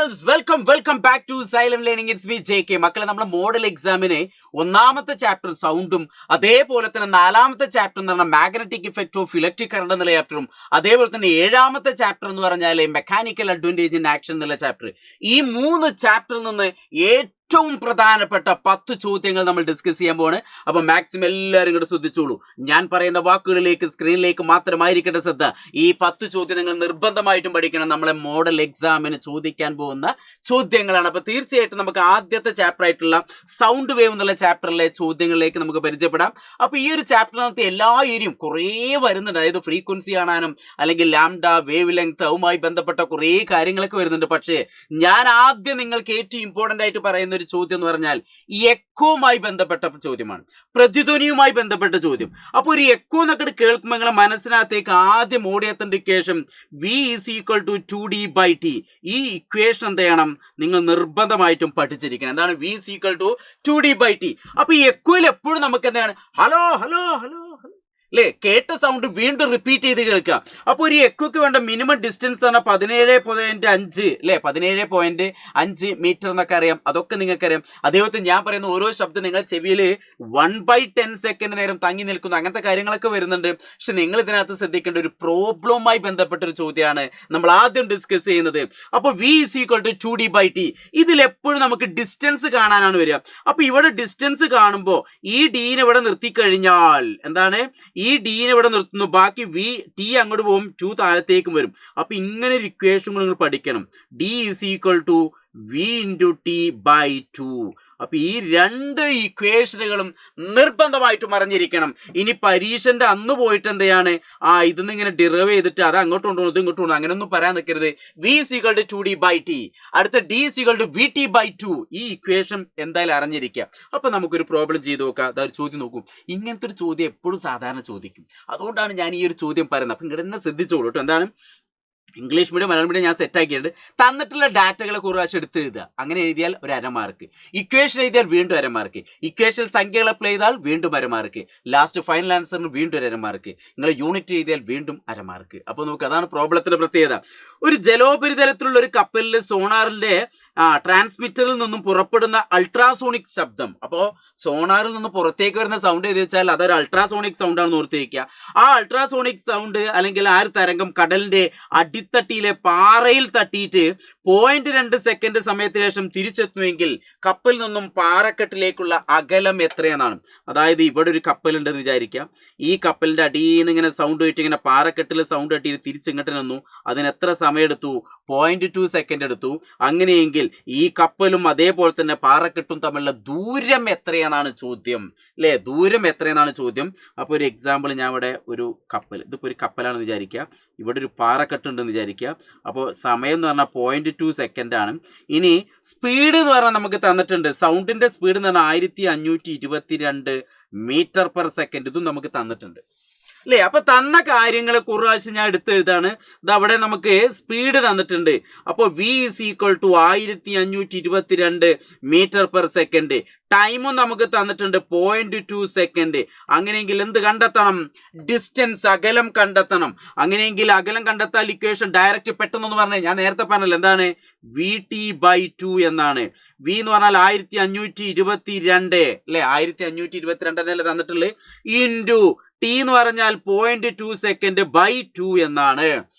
Learners welcome back to Xylem learning. It's me JK. മക്കളെ, നമ്മുടെ model എക്സാമിന് ഒന്നാമത്തെ ചാപ്റ്റർ സൗണ്ടും അതേപോലെ തന്നെ നാലാമത്തെ ചാപ്റ്റർ എന്ന് പറഞ്ഞാൽ magnetic effect of electric current എന്നുള്ള ചാപ്റ്ററും അതേപോലെ തന്നെ ഏഴാമത്തെ ചാപ്റ്റർ എന്ന് പറഞ്ഞാൽ മെക്കാനിക്കൽ അഡ്വാൻറ്റേജ് ഇൻ ആക്ഷൻ എന്നുള്ള ചാപ്റ്റർ, ഈ 3 ചാപ്റ്ററിൽ നിന്ന് ഏറ്റവും പ്രധാനപ്പെട്ട 10 ചോദ്യങ്ങൾ നമ്മൾ ഡിസ്കസ് ചെയ്യാൻ പോവാണ്. അപ്പോൾ മാക്സിമം എല്ലാവരും കൂടെ ശ്രദ്ധിച്ചോളൂ. ഞാൻ പറയുന്ന വാക്കുകളിലേക്ക് സ്ക്രീനിലേക്ക് മാത്രമായിരിക്കട്ടെ ശ്രദ്ധ. ഈ 10 ചോദ്യം നിങ്ങൾ നിർബന്ധമായിട്ടും പഠിക്കണം. നമ്മളെ മോഡൽ എക്സാമിന് ചോദിക്കാൻ പോകുന്ന ചോദ്യങ്ങളാണ്. അപ്പോൾ തീർച്ചയായിട്ടും നമുക്ക് ആദ്യത്തെ ചാപ്റ്റർ ആയിട്ടുള്ള സൗണ്ട് വേവ് എന്നുള്ള ചാപ്റ്ററിലെ ചോദ്യങ്ങളിലേക്ക് നമുക്ക് പരിചയപ്പെടാം. അപ്പോൾ ഈ ഒരു ചാപ്റ്ററിനകത്ത് എല്ലാ ഏരിയയും കുറേ വരുന്നുണ്ട്. അതായത് ഫ്രീക്വൻസി കാണാനും അല്ലെങ്കിൽ ലാംഡ, വേവ് ലെങ്ത്, അതുമായി ബന്ധപ്പെട്ട കുറേ കാര്യങ്ങളൊക്കെ വരുന്നുണ്ട്. പക്ഷേ ഞാൻ ആദ്യം നിങ്ങൾക്ക് ഏറ്റവും ഇമ്പോർട്ടൻ്റ് ആയിട്ട് പറയുന്ന ഒരു ചോദ്യം എന്ന് പറഞ്ഞാൽ ഈ എക്കോവുമായി ബന്ധപ്പെട്ട ചോദ്യമാണ്, പ്രതിധ്വനിയുമായി ബന്ധപ്പെട്ട ചോദ്യം. അപ്പോൾ ഒരു എക്കോ എന്നൊക്കെ കേൾക്കുമ്പോൾ നിങ്ങളെ മനസ്സിനകത്തേക്ക് ആദ്യം ഓടിയെത്തേണ്ട ഇക്വേഷൻ V = 2D/T. ഈ ഇക്വേഷൻ എന്ത് ചെയ്യണം, നിങ്ങൾ നിർബന്ധമായിട്ടും പഠിച്ചിരിക്കണം. എന്താണ് V = 2D/T? അപ്പോൾ ഈ എക്കോയിൽ എപ്പോഴും നമുക്ക് എന്താണ് ഹലോ ഹലോ ഹലോ അല്ലേ, കേട്ട സൗണ്ട് വീണ്ടും റിപ്പീറ്റ് ചെയ്ത് കേൾക്കുക. അപ്പോൾ ഒരു എക്കോക്ക് വേണ്ട മിനിമം ഡിസ്റ്റൻസ് ആണ് 17.5 അല്ലേ, 17.5 മീറ്റർ എന്നൊക്കെ അറിയാം. അതൊക്കെ നിങ്ങൾക്കറിയാം. അതേപോലെ ഞാൻ പറയുന്ന ഓരോ ശബ്ദം നിങ്ങൾ ചെവിയിൽ 1/10 സെക്കൻഡ് നേരം തങ്ങി നിൽക്കുന്നു, അങ്ങനത്തെ കാര്യങ്ങളൊക്കെ വരുന്നുണ്ട്. പക്ഷെ നിങ്ങൾ ഇതിനകത്ത് ശ്രദ്ധിക്കേണ്ട ഒരു പ്രോബ്ലവുമായി ബന്ധപ്പെട്ട ഒരു ചോദ്യമാണ് നമ്മൾ ആദ്യം ഡിസ്കസ് ചെയ്യുന്നത്. അപ്പോൾ V = 2D/T. ഇതിലെപ്പോഴും നമുക്ക് ഡിസ്റ്റൻസ് കാണാനാണ് വരിക. അപ്പോൾ ഇവിടെ ഡിസ്റ്റൻസ് കാണുമ്പോൾ ഈ ഡീനെ ഇവിടെ നിർത്തിക്കഴിഞ്ഞാൽ എന്താണ്, ഈ ഡീനെ ഇവിടെ നിർത്തുന്നു, ബാക്കി T അങ്ങോട്ട് പോകും, 2 താഴത്തേക്കും വരും. അപ്പൊ ഇങ്ങനെ ഒരു ഇക്വേഷൻ നിങ്ങൾ പഠിക്കണം. D = V × T/2. അപ്പൊ ഈ 2 ഇക്വേഷനുകളും നിർബന്ധമായിട്ടും അറിഞ്ഞിരിക്കണം. ഇനി പരീക്ഷന്റെ അന്ന് പോയിട്ട് എന്തെയാണ് ഇതൊന്നും ഇങ്ങനെ ഡിറൈവ് ചെയ്തിട്ട് അത് അങ്ങോട്ട് കൊണ്ടുപോകും ഇത് ഇങ്ങോട്ട് കൊണ്ടുപോകും അങ്ങനെയൊന്നും പറയാൻ നിൽക്കരുത്. V = 2D/T. അടുത്ത D = VT/2. ഈ ഇക്വേഷൻ എന്തായാലും അറിഞ്ഞിരിക്കുക. അപ്പൊ നമുക്കൊരു പ്രോബ്ലം ചെയ്ത് നോക്കാം. അതൊരു ചോദ്യം നോക്കും. ഇങ്ങനത്തെ ഒരു ചോദ്യം എപ്പോഴും സാധാരണ ചോദിക്കും. അതുകൊണ്ടാണ് ഞാൻ ഈ ഒരു ചോദ്യം പറയുന്നത്. അപ്പൊ ഇങ്ങോട്ട് തന്നെ ശ്രദ്ധിച്ചോളൂ കേട്ടോ. എന്താണ്, ഇംഗ്ലീഷ് മീഡിയം മലയാളം മീഡിയം ഞാൻ സെറ്റാക്കിയിട്ടുണ്ട്. തന്നിട്ടുള്ള ഡാറ്റകളെ കുറേ പ്രാവശ്യം എടുത്ത് എഴുതുക. അങ്ങനെ എഴുതിയാൽ ഒരു 1/2 മാർക്ക്. ഇക്വേഷൻ എഴുതിയാൽ വീണ്ടും 1/2 മാർക്ക്. ഇക്വേഷൻ സംഖ്യകൾ അപ്ലൈ ചെയ്താൽ വീണ്ടും 1/2 മാർക്ക്. ലാസ്റ്റ് ഫൈനൽ ആൻസറിന് വീണ്ടും 1/2 മാർക്ക്. നിങ്ങൾ യൂണിറ്റ് എഴുതിയാൽ വീണ്ടും 1/2 മാർക്ക്. അപ്പോൾ നമുക്ക് അതാണ് പ്രോബ്ലത്തിന്റെ പ്രത്യേകത. ഒരു ജലോപരിതലത്തിലുള്ള ഒരു കപ്പലിൽ സോണാറിന്റെ ട്രാൻസ്മിറ്ററിൽ നിന്നും പുറപ്പെടുന്ന അൾട്രാസോണിക് ശബ്ദം. അപ്പോൾ സോണാറിൽ നിന്ന് പുറത്തേക്ക് വരുന്ന സൗണ്ട് എഴുതി വെച്ചാൽ അതൊരു അൾട്രാസോണിക് സൗണ്ട് ആണെന്ന് ഓർത്ത് വയ്ക്കുക. ആ അൾട്രാസോണിക് സൗണ്ട് അല്ലെങ്കിൽ ആ ഒരു തരംഗം കടലിന്റെ അടിത്തട്ടിയിലെ പാറയിൽ തട്ടിയിട്ട് 0.2 സെക്കൻഡ് സമയത്തിന് ശേഷം തിരിച്ചെത്തുമെങ്കിൽ കപ്പലിൽ നിന്നും പാറക്കെട്ടിലേക്കുള്ള അകലം എത്രയെന്നാണ്. അതായത് ഇവിടെ ഒരു കപ്പലുണ്ടെന്ന് വിചാരിക്കാം. ഈ കപ്പലിന്റെ അടിയിൽ നിന്ന് ഇങ്ങനെ സൗണ്ട് പോയിട്ട് ഇങ്ങനെ പാറക്കെട്ടിൽ സൗണ്ട് തട്ടിയിട്ട് തിരിച്ചിങ്ങോട്ട് നിന്നു. അതിന് എത്ര സമയം എടുത്തു? 0.2 സെക്കൻഡ് എടുത്തു. അങ്ങനെയെങ്കിൽ ഈ കപ്പലും അതേപോലെ തന്നെ പാറക്കെട്ടും തമ്മിലുള്ള ദൂരം എത്രയെന്നാണ് ചോദ്യം അല്ലേ, ദൂരം എത്രയെന്നാണ് ചോദ്യം. അപ്പോൾ ഒരു എക്സാമ്പിൾ, ഞാൻ ഇവിടെ ഒരു കപ്പൽ, ഇതിപ്പോൾ ഒരു കപ്പലാണെന്ന് വിചാരിക്കുക, ഇവിടെ ഒരു പാറക്കെട്ട് ഉണ്ടെന്ന് വിചാരിക്കുക. അപ്പോൾ സമയം എന്ന് പറഞ്ഞാൽ 0.2 സെക്കൻഡ് ആണ്. ഇനി സ്പീഡ് എന്ന് പറഞ്ഞാൽ നമുക്ക് തന്നിട്ടുണ്ട്. സൗണ്ടിന്റെ സ്പീഡ് എന്ന് പറഞ്ഞാൽ 1522 മീറ്റർ/സെക്കൻഡ്. ഇതും നമുക്ക് തന്നിട്ടുണ്ട് അല്ലേ. അപ്പൊ തന്ന കാര്യങ്ങളെ കുറേശ്ശെ ഞാൻ എടുത്തെഴുതാണ്. ഇത് അവിടെ നമുക്ക് സ്പീഡ് തന്നിട്ടുണ്ട്. അപ്പോൾ V = 1522 മീറ്റർ/സെക്കൻഡ്. ടൈമും നമുക്ക് തന്നിട്ടുണ്ട് 0.2 സെക്കൻഡ്. അങ്ങനെയെങ്കിൽ എന്ത് കണ്ടെത്തണം? ഡിസ്റ്റൻസ്, അകലം കണ്ടെത്തണം. അങ്ങനെയെങ്കിൽ അകലം കണ്ടെത്താൻ ഇക്വേഷൻ ഡയറക്റ്റ് പെട്ടെന്നൊന്ന് പറഞ്ഞേ. ഞാൻ നേരത്തെ പറഞ്ഞല്ലോ എന്താണ്, VT/2 എന്നാണ്. V എന്ന് പറഞ്ഞാൽ 1522 അല്ലെ, 1522 തന്നിട്ടുള്ളത്. ഇൻറ്റു T എന്ന് പറഞ്ഞാൽ 0.2 സെക്കൻഡ് ബൈ 2 എന്നാണ്.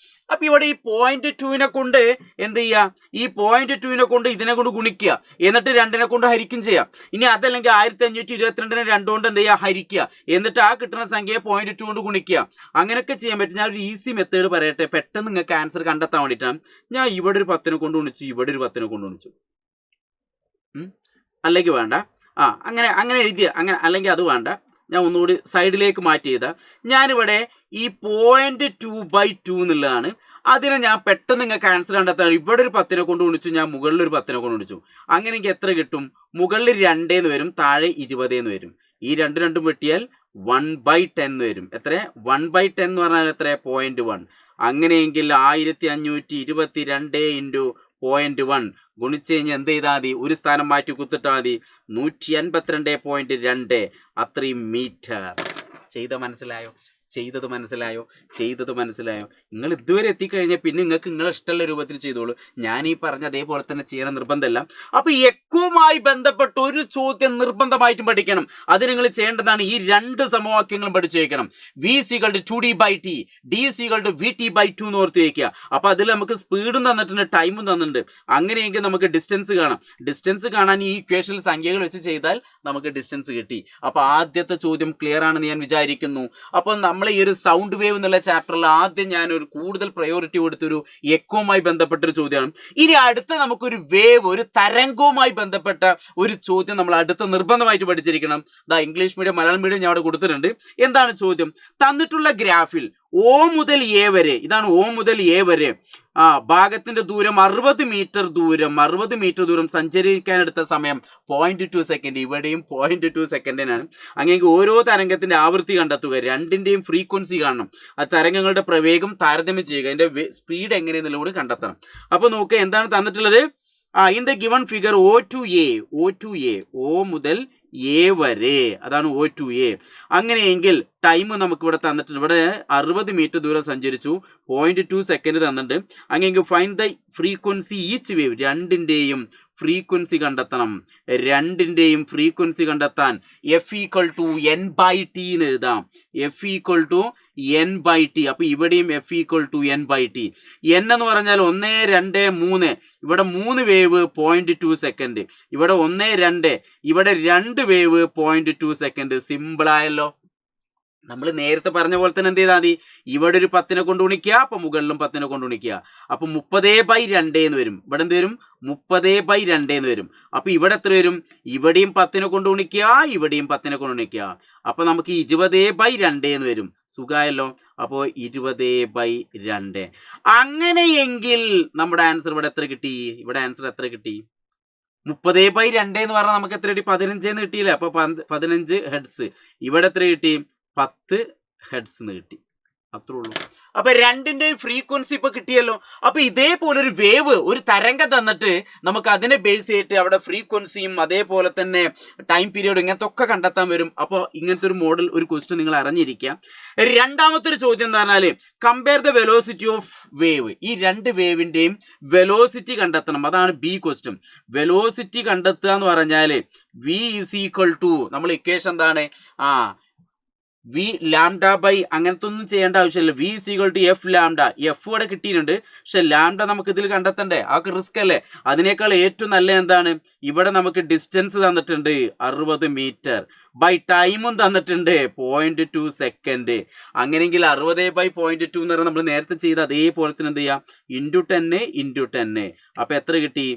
അപ്പൊ ഇവിടെ ഈ 0.2 കൊണ്ട് എന്ത് ചെയ്യുക, ഈ 0.2 കൊണ്ട് ഇതിനെ കൊണ്ട് ഗുണിക്കുക, എന്നിട്ട് 2 കൊണ്ട് ഹരിക്കും ചെയ്യാം. ഇനി അതല്ലെങ്കിൽ 1522 2 കൊണ്ട് എന്ത് ചെയ്യുക, ഹരിക്കുക, എന്നിട്ട് ആ കിട്ടുന്ന സംഖ്യയെ 0.2 കൊണ്ട് ഗുണിക്കുക. അങ്ങനെയൊക്കെ ചെയ്യാൻ പറ്റും. ഞാൻ ഒരു ഈസി മെത്തേഡ് പറയട്ടെ, പെട്ടെന്ന് നിങ്ങൾക്ക് ആൻസർ കണ്ടെത്താൻ വേണ്ടിയിട്ടാണ്. ഞാൻ ഇവിടെ ഒരു 10 കൊണ്ട് ഗുണിച്ചു, ഇവിടെ ഒരു 10 കൊണ്ട് ഗുണിച്ചു. അല്ലെങ്കിൽ വേണ്ട, അങ്ങനെ എഴുതിയ അങ്ങനെ, അല്ലെങ്കിൽ അത് വേണ്ട, ഞാൻ ഒന്നുകൂടി സൈഡിലേക്ക് മാറ്റി ചെയ്താൽ ഞാനിവിടെ ഈ 0.2/2 എന്നുള്ളതാണ്. അതിനെ ഞാൻ പെട്ടെന്ന് നിങ്ങൾക്ക് ആൻസർ കണ്ടെത്താൻ ഇവിടെ ഒരു 10 കൊണ്ട് ഗുണിച്ചു, ഞാൻ മുകളിൽ ഒരു 10 കൊണ്ട് ഗുണിച്ചു. അങ്ങനെയെങ്കിൽ എത്ര കിട്ടും? മുകളിൽ 2 എന്ന് വരും, താഴെ 20 എന്ന് വരും. ഈ 2 വെട്ടിയാൽ 1/10 വരും. എത്ര? 1/10 എന്ന് പറഞ്ഞാൽ എത്ര? 0.1. അങ്ങനെയെങ്കിൽ 1522 ഇൻറ്റു 0.1 ഗുണിച്ച് കഴിഞ്ഞ് എന്ത് ചെയ്താൽ മതി? ഒരു സ്ഥാനം മാറ്റി കുത്തിട്ടാൽ മതി. 182.2 അത്രയും മീറ്റർ. ചെയ്ത മനസ്സിലായോ? ചെയ്തത് മനസ്സിലായോ? നിങ്ങൾ ഇതുവരെ എത്തിക്കഴിഞ്ഞാൽ പിന്നെ നിങ്ങൾക്ക് നിങ്ങളെ ഇഷ്ടമുള്ള രൂപത്തിൽ ചെയ്തോളൂ. ഞാൻ ഈ പറഞ്ഞ അതേപോലെ തന്നെ ചെയ്യണം നിർബന്ധമല്ല. അപ്പൊ എക്കോവുമായി ബന്ധപ്പെട്ട ഒരു ചോദ്യം നിർബന്ധമായിട്ടും പഠിക്കണം. അത് നിങ്ങൾ ചെയ്യേണ്ടതാണ് ഈ 2 സമവാക്യങ്ങളും പഠിച്ചു വയ്ക്കണം. v = 2d/t, d = vt/2 എന്ന് ഓർത്ത് വയ്ക്കുക. അപ്പൊ അതിൽ നമുക്ക് സ്പീഡും തന്നിട്ടുണ്ട്, ടൈമും തന്നിട്ടുണ്ട്. അങ്ങനെയെങ്കിൽ നമുക്ക് ഡിസ്റ്റൻസ് കാണാം. ഡിസ്റ്റൻസ് കാണാൻ ഈ ഇക്വേഷനിൽ സംഖ്യകൾ വെച്ച് ചെയ്താൽ നമുക്ക് ഡിസ്റ്റൻസ് കിട്ടി. അപ്പൊ ആദ്യത്തെ ചോദ്യം ക്ലിയർ ആണെന്ന് ഞാൻ വിചാരിക്കുന്നു. അപ്പൊ നമ്മൾ ഈ ഒരു സൗണ്ട് വേവ് എന്നുള്ള ചാപ്റ്ററിൽ ആദ്യം ഞാൻ ഒരു കൂടുതൽ പ്രയോറിറ്റി കൊടുത്തൊരു എക്കോവുമായി ബന്ധപ്പെട്ടൊരു ചോദ്യമാണ്. ഇനി അടുത്ത നമുക്കൊരു വേവ്, ഒരു തരംഗവുമായി ബന്ധപ്പെട്ട ഒരു ചോദ്യം നമ്മൾ അടുത്ത നിർബന്ധമായിട്ട് പഠിച്ചിരിക്കണം. ഇംഗ്ലീഷ് മീഡിയം, മലയാളം മീഡിയം ഞാൻ അവിടെ കൊടുത്തിട്ടുണ്ട്. എന്താണ് ചോദ്യം? തന്നിട്ടുള്ള ഗ്രാഫിൽ O മുതൽ A വരെ, ഇതാണ് O മുതൽ A വരെ ഭാഗത്തിന്റെ ദൂരം 60 മീറ്റർ ദൂരം സഞ്ചരിക്കാനെടുത്ത സമയം 0.2 സെക്കൻഡ്. ഇവിടെയും 0.2 സെക്കൻഡിനാണ്. അങ്ങനെ ഓരോ തരംഗത്തിന്റെ ആവൃത്തി കണ്ടെത്തുക, രണ്ടിന്റെയും ഫ്രീക്വൻസി കാണണം, ആ തരംഗങ്ങളുടെ പ്രവേഗം താരതമ്യം ചെയ്യുക, അതിന്റെ സ്പീഡ് എങ്ങനെയെന്നുള്ള കൂടി കണ്ടെത്തണം. അപ്പൊ നോക്കുക എന്താണ് തന്നിട്ടുള്ളത്. In the given figure O to A, O മുതൽ A വരെ, അതാണ് O to A. അങ്ങനെയെങ്കിൽ ടൈം നമുക്ക് ഇവിടെ തന്നിട്ടുണ്ട്. ഇവിടെ 60 മീറ്റർ ദൂരം സഞ്ചരിച്ചു, 0.2 സെക്കൻഡ് തന്നിട്ടുണ്ട്. അങ്ങനെയെങ്കിൽ find the frequency each wave, രണ്ടിന്റെയും ഫ്രീക്വൻസി കണ്ടെത്തണം. F = n/t എന്ന് എഴുതാം. F = n/t. അപ്പൊ ഇവിടെയും F = n/t. n എന്ന് പറഞ്ഞാൽ 1, 2, 3. ഇവിടെ 3 വേവ് 0.2 സെക്കൻഡ്, ഇവിടെ 1, 2, ഇവിടെ 2 വേവ് 0.2 സെക്കൻഡ്. സിമ്പിളായല്ലോ. നമ്മൾ നേരത്തെ പറഞ്ഞ പോലെ തന്നെ എന്ത് ചെയ്താൽ മതി, ഇവിടെ ഒരു 10നെ കൊണ്ട് ഗുണിക്കുക, അപ്പൊ മുകളിലും 10നെ കൊണ്ട് ഗുണിക്കുക. അപ്പൊ 30/2 എന്ന് വരും. ഇവിടെ എന്ത് വരും? 30/2 എന്ന് വരും. അപ്പൊ ഇവിടെ എത്ര വരും? ഇവിടെയും 10നെ കൊണ്ട് ഗുണിക്കുക, ഇവിടെയും 10നെ കൊണ്ട് ഗുണിക്കുക. അപ്പൊ നമുക്ക് 20/2 എന്ന് വരും. സുഖായല്ലോ. അപ്പോ 20/2. അങ്ങനെയെങ്കിൽ നമ്മുടെ ആൻസർ ഇവിടെ എത്ര കിട്ടി? 30/2 എന്ന് പറഞ്ഞാൽ നമുക്ക് എത്ര കിട്ടി? 15 എന്ന് കിട്ടിയില്ലേ? അപ്പൊ 15 ഹെഡ്സ്. ഇവിടെ എത്ര കിട്ടി? 10 ഹെഡ്സ് എന്ന് കിട്ടി. അത്രേ ഉള്ളൂ. അപ്പൊ രണ്ടിന്റെയും ഫ്രീക്വൻസി ഇപ്പൊ കിട്ടിയല്ലോ. അപ്പൊ ഇതേപോലെ ഒരു വേവ്, ഒരു തരംഗം തന്നിട്ട് നമുക്ക് അതിനെ ബേസ് ചെയ്തിട്ട് അവിടെ ഫ്രീക്വൻസിയും അതേപോലെ തന്നെ ടൈം പീരീഡ് ഇങ്ങനത്തെ ഒക്കെ കണ്ടെത്താൻ വരും. അപ്പോൾ ഇങ്ങനത്തെ ഒരു മോഡൽ, ഒരു ക്വസ്റ്റ്യൻ നിങ്ങൾ അറിഞ്ഞിരിക്കുക. രണ്ടാമത്തെ ഒരു ചോദ്യം എന്ന് പറഞ്ഞാൽ compare the velocity of wave. ഈ 2 വേവിന്റെയും വെലോസിറ്റി കണ്ടെത്തണം. അതാണ് ബി ക്വസ്റ്റ്യൻ. വെലോസിറ്റി കണ്ടെത്തുക എന്ന് പറഞ്ഞാൽ v = നമ്മൾ ഇക്വേഷൻ എന്താണ്? v λ/, അങ്ങനത്തെ ഒന്നും ചെയ്യേണ്ട ആവശ്യമില്ല. v = f λ. എഫ് ഇവിടെ കിട്ടിയിട്ടുണ്ട്, പക്ഷെ ലാംഡ നമുക്ക് ഇതിൽ കണ്ടെത്തണ്ടേ? ആൾക്ക് റിസ്ക് അല്ലേ? അതിനേക്കാൾ ഏറ്റവും നല്ല എന്താണ്, ഇവിടെ നമുക്ക് ഡിസ്റ്റൻസ് തന്നിട്ടുണ്ട് 60 മീറ്റർ, ബൈ ടൈമും തന്നിട്ടുണ്ട് 0.2 സെക്കൻഡ്. അങ്ങനെയെങ്കിൽ 60/0.2 എന്ന് പറഞ്ഞാൽ നമ്മൾ നേരത്തെ ചെയ്ത അതേപോലെ തന്നെ എന്ത് ചെയ്യാം? × 10. അപ്പൊ എത്ര കിട്ടി?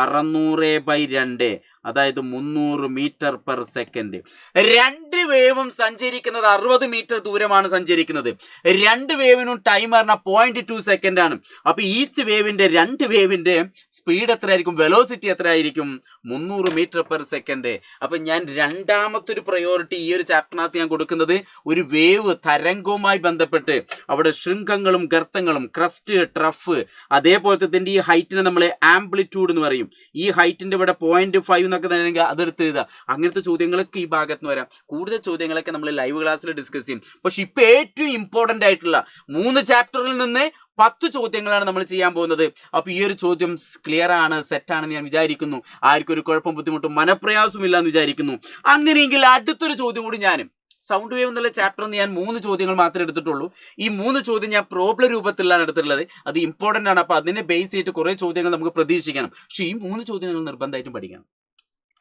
600/2, അതായത് 300 മീറ്റർ പെർ സെക്കൻഡ്. 2 വേവും സഞ്ചരിക്കുന്നത് 60 മീറ്റർ ദൂരമാണ് സഞ്ചരിക്കുന്നത്. 2 വേവിനും ടൈം പറഞ്ഞാൽ 0.2 സെക്കൻഡ് ആണ്. അപ്പൊ ഈച്ച് വേവിന്റെ 2 വേവിന്റെ സ്പീഡ് എത്രയായിരിക്കും? വെലോസിറ്റി എത്രയായിരിക്കും? 300 മീറ്റർ പെർ സെക്കൻഡ്. അപ്പൊ ഞാൻ രണ്ടാമത്തെ ഒരു പ്രയോറിറ്റി ഈ ഒരു ചാപ്റ്ററിനകത്ത് ഞാൻ കൊടുക്കുന്നത് ഒരു വേവ്, തരംഗവുമായി ബന്ധപ്പെട്ട് അവിടെ ശൃംഖങ്ങളും ഗർത്തങ്ങളും, ക്രസ്റ്റ്, ട്രഫ്, അതേപോലത്തെ തന്നെ ഈ ഹൈറ്റിനെ നമ്മൾ ആംപ്ലിറ്റ്യൂഡ് എന്ന് പറയും. ഈ ഹൈറ്റിന്റെ ഇവിടെ 0.5 എന്നൊക്കെ തന്നെ അതെടുത്ത് എഴുതുക. അങ്ങനത്തെ ചോദ്യങ്ങളൊക്കെ ഈ ഭാഗത്ത് നിന്ന് വരാം. കൂടുതൽ ചോദ്യങ്ങളൊക്കെ നമ്മൾ ലൈവ് ക്ലാസ്സിൽ ഡിസ്കസ് ചെയ്യും. പക്ഷെ ഇപ്പൊ ഏറ്റവും ഇമ്പോർട്ടന്റ് ആയിട്ടുള്ള 3 ചാപ്റ്ററിൽ നിന്ന് 10 ചോദ്യങ്ങളാണ് നമ്മൾ ചെയ്യാൻ പോകുന്നത്. അപ്പൊ ഈ ഒരു ചോദ്യം ക്ലിയർ ആണ്, സെറ്റ് ആണെന്ന് ഞാൻ വിചാരിക്കുന്നു. ആർക്കും ഒരു കുഴപ്പം, ബുദ്ധിമുട്ടും, മനപ്രയാസവും ഇല്ല എന്ന് വിചാരിക്കുന്നു. അങ്ങനെയെങ്കിൽ അടുത്തൊരു ചോദ്യം കൂടി ഞാനും സൗണ്ട് വേവ് എന്നുള്ള ചാപ്റ്ററിൽ നിന്ന് ഞാൻ 3 ചോദ്യങ്ങൾ മാത്രമേ എടുത്തിട്ടുള്ളൂ. ഈ 3 ചോദ്യം ഞാൻ പ്രോബ്ലം രൂപത്തിലാണ് എടുത്തിട്ടുള്ളത്. അത് ഇമ്പോർട്ടൻ്റ് ആണ്. അപ്പോൾ അതിനെ ബേസ് ചെയ്തിട്ട് കുറേ ചോദ്യങ്ങൾ നമുക്ക് പ്രതീക്ഷിക്കണം. പക്ഷേ ഈ 3 ചോദ്യങ്ങൾ നിർബന്ധമായിട്ടും പഠിക്കണം.